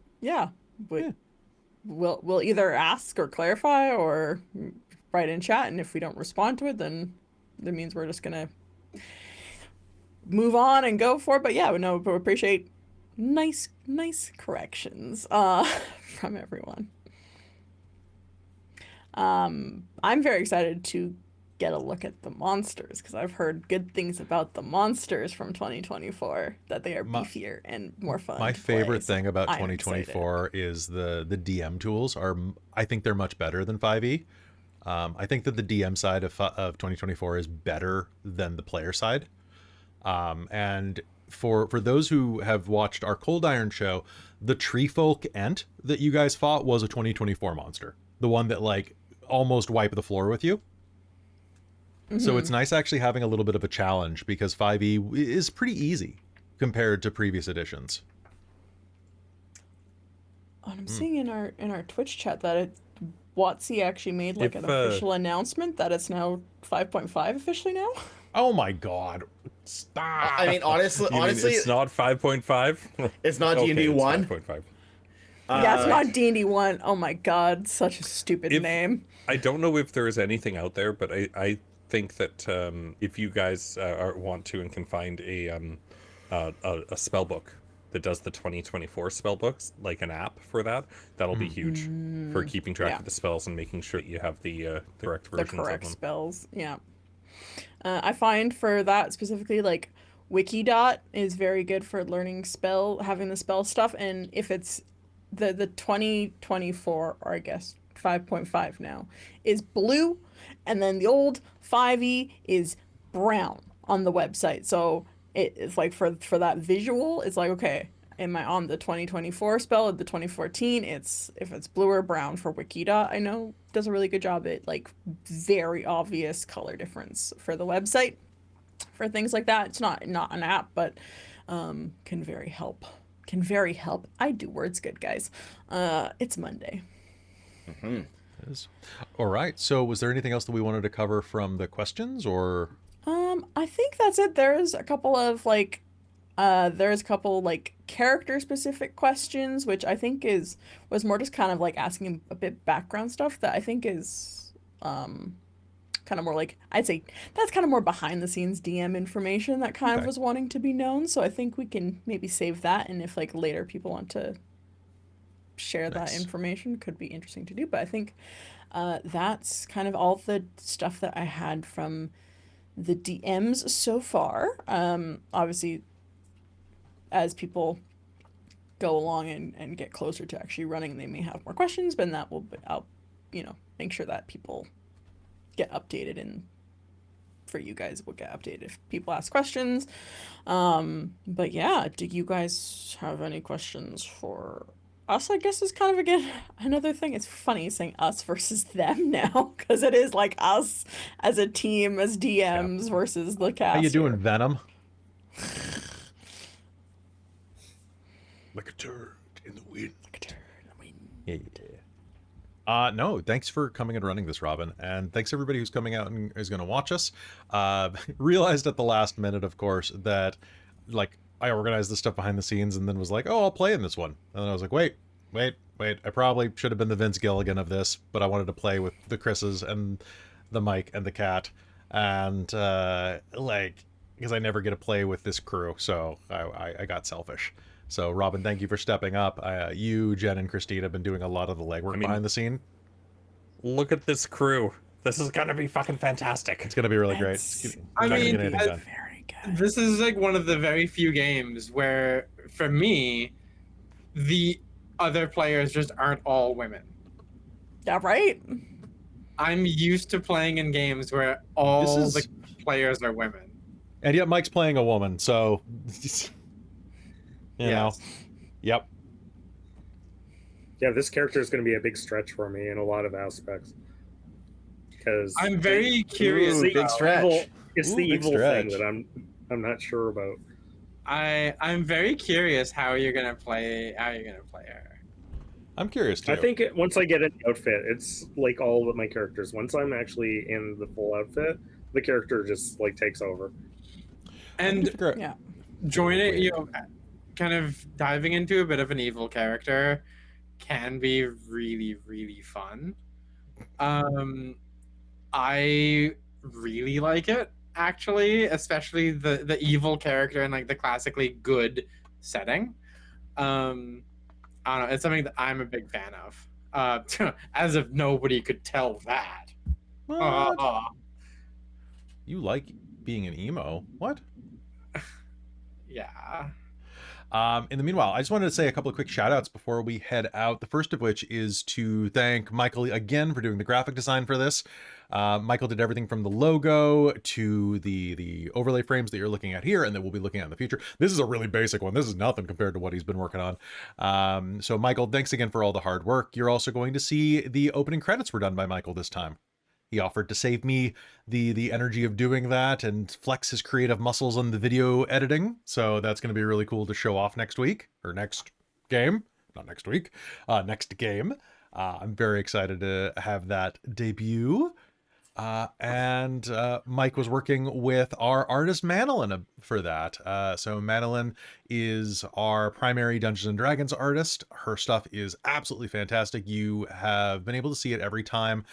we'll either ask or clarify or write in chat, and if we don't respond to it, then that means we're just gonna move on and go for it. But yeah, we appreciate nice corrections from everyone. I'm very excited to get a look at the monsters, because I've heard good things about the monsters from 2024, that they are beefier and more fun. My favorite play, thing about 2024 is the DM tools I think they're much better than 5e. I think that the DM side of 2024 is better than the player side. And for those who have watched our Cold Iron show, the Tree Folk Ent that you guys fought was a 2024 monster. The one that almost wiped the floor with you. Mm-hmm. So it's nice actually having a little bit of a challenge, because 5e is pretty easy compared to previous editions. And I'm seeing in our Twitch chat that WotC actually made an official announcement that it's now 5.5 officially now. Oh my god. Stop. I mean, honestly, it's not 5.5. It's not D&D 1. 5.5. Yeah, it's not D&D 1. Oh my god, such a stupid name. I don't know if there is anything out there, but I think that if you guys want to and can find a spell book that does the 2024 spell books, like an app for that'll be huge for keeping track of the spells and making sure that you have the correct versions of them. The correct spells, yeah. I find for that specifically, Wikidot is very good for learning having the spell stuff, and if it's the 2024, or I guess 5.5 now, is blue, and then the old 5e is brown on the website. So it's for that visual, it's okay, am I on the 2024 spell or the 2014? If it's blue or brown for Wikidot, I know does a really good job at very obvious color difference for the website. For things like that, it's not an app, but can very help. I do words good, guys. It's Monday. Mm-hmm. It is. All right. So was there anything else that we wanted to cover from the questions, or? I think that's it. There's a couple of character specific questions, which I think was more just kind of asking a bit background stuff that I think is kind of more I'd say that's kind of more behind the scenes DM information that kind of was wanting to be known. So I think we can maybe save that, and if later people want to share that information, could be interesting to do. But I think that's kind of all the stuff that I had from the DMs so far. Obviously, as people go along and get closer to actually running, they may have more questions, but I'll make sure that people get updated for you guys will get updated if people ask questions. But yeah, do you guys have any questions for us? I guess is kind of, again, another thing. It's funny saying us versus them now, because it is like us as a team, as DMs versus the cast. How you doing, here. Venom? Like a turd in the wind. Yeah. No, thanks for coming and running this, Robin. And thanks everybody who's coming out and is going to watch us. Realized at the last minute, of course, that like I organized the stuff behind the scenes and then was like, oh, I'll play in this one. And then I was like, wait. I probably should have been the Vince Gilligan of this, but I wanted to play with the Chris's and the Mike and the cat. And like, because I never get to play with this crew. So I got selfish. So, Robin, thank you for stepping up. You, Jen, and Christine have been doing a lot of the legwork behind the scene. Look at this crew. This is gonna be fucking fantastic. It's gonna be really great. I mean, Very good. this is like one of the very few games where, for me, the other players just aren't all women. Yeah, right? I'm used to playing in games where all the players are women. And yet Mike's playing a woman, so... You know. Yep. Yeah, this character is going to be a big stretch for me in a lot of aspects. Because I'm very curious. Big stretch. It's the evil thing that I'm not sure about. I'm very curious how you're gonna play her. I'm curious too. I think once I get an outfit, it's like all of my characters. Once I'm actually in the full outfit, the character just like takes over. And yeah, joining, you know, kind of diving into a bit of an evil character can be really, really fun. I really like it, actually, especially the evil character in like the classically good setting. I don't know, it's something that I'm a big fan of. As if nobody could tell that. You like being an emo? What? Yeah. In the meanwhile, I just wanted to say a couple of quick shout outs before we head out. The first of which is to thank Michael again for doing the graphic design for this. Michael did everything from the logo to the overlay frames that you're looking at here and that we'll be looking at in the future. This is a really basic one. This is nothing compared to what he's been working on. So Michael, thanks again for all the hard work. You're also going to see the opening credits were done by Michael this time. He offered to save me the energy of doing that and flex his creative muscles on the video editing. So that's going to be really cool to show off next week or next game. Not next week, next game. I'm very excited to have that debut. And Mike was working with our artist Madeline for that. So Madeline is our primary Dungeons and Dragons artist. Her stuff is absolutely fantastic. You have been able to see it every time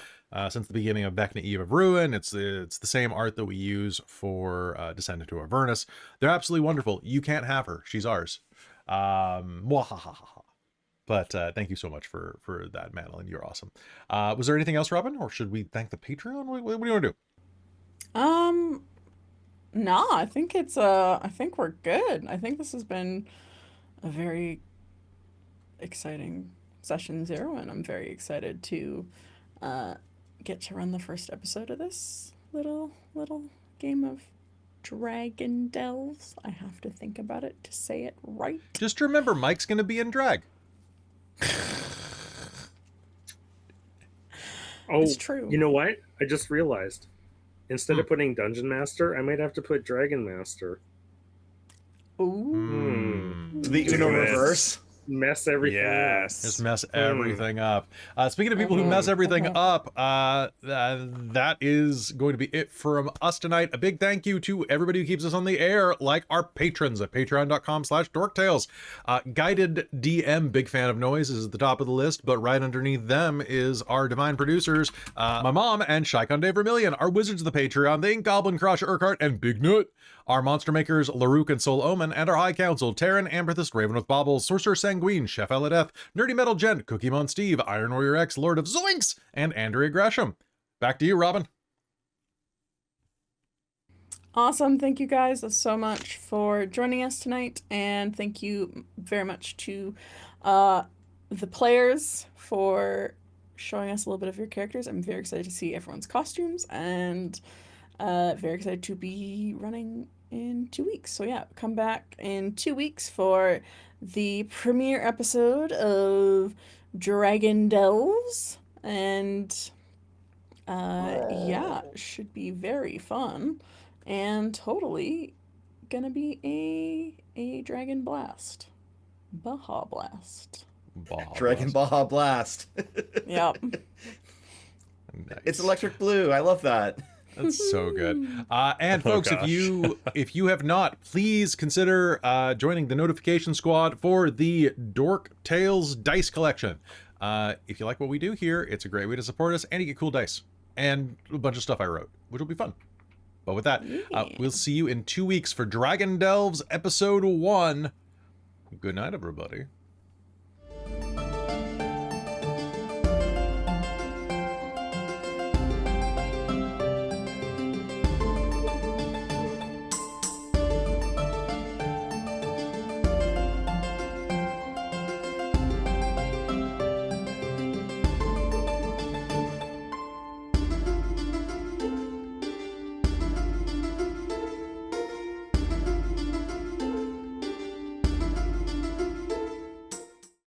since the beginning of Vecna Eve of Ruin. It's the same art that we use for Descent into Avernus. They're absolutely wonderful. You can't have her. She's ours. But thank you so much for that, Madeline. You're awesome. Was there anything else, Robin, or should we thank the Patreon? What do you want to do? No, I think it's I think we're good. I think this has been a very exciting session 0, and I'm very excited to get to run the first episode of this little game of Dragon Delves. I have to think about it to say it right. Just remember, Mike's going to be in drag. Oh, it's true. You know what? I just realized. Instead of putting Dungeon Master, I might have to put Dragon Master. Ooh. The Uno reverse. Mess everything up. Just mess everything up. Speaking of people who mess everything up, that is going to be it from us tonight. A big thank you to everybody who keeps us on the air, like our patrons at patreon.com/dorktales. Guided DM, big fan of noise, is at the top of the list, but right underneath them is our divine producers, my mom and Shikon Day Vermillion, our wizards of the Patreon, the Ink Goblin, Crush, Urquhart, and Big Nut, our monster makers, Larook and Soul Omen, and our High Council, Terran, Amberthist, Raven with Baubles, Sorcerer Sanguine, Chef Eladeth, Nerdy Metal Gent, Cookie Mon Steve, Iron Warrior X, Lord of Zoinks, and Andrea Gresham. Back to you, Robin. Awesome. Thank you guys so much for joining us tonight, and thank you very much to the players for showing us a little bit of your characters. I'm very excited to see everyone's costumes, and Very excited to be running in 2 weeks. So yeah, come back in 2 weeks for the premiere episode of Dragon Delves, and yeah, should be very fun and totally gonna be a dragon blast. Baja blast. Dragon Baja Blast. Yep. Nice. It's electric blue. I love that. That's so good. And Oh, folks, gosh. if you have not, please consider joining the notification squad for the Dork Tales Dice collection. If you like what we do here, it's a great way to support us, and you get cool dice and a bunch of stuff I wrote, which will be fun. But with that, we'll see you in 2 weeks for Dragon Delves episode 1. Good night, everybody.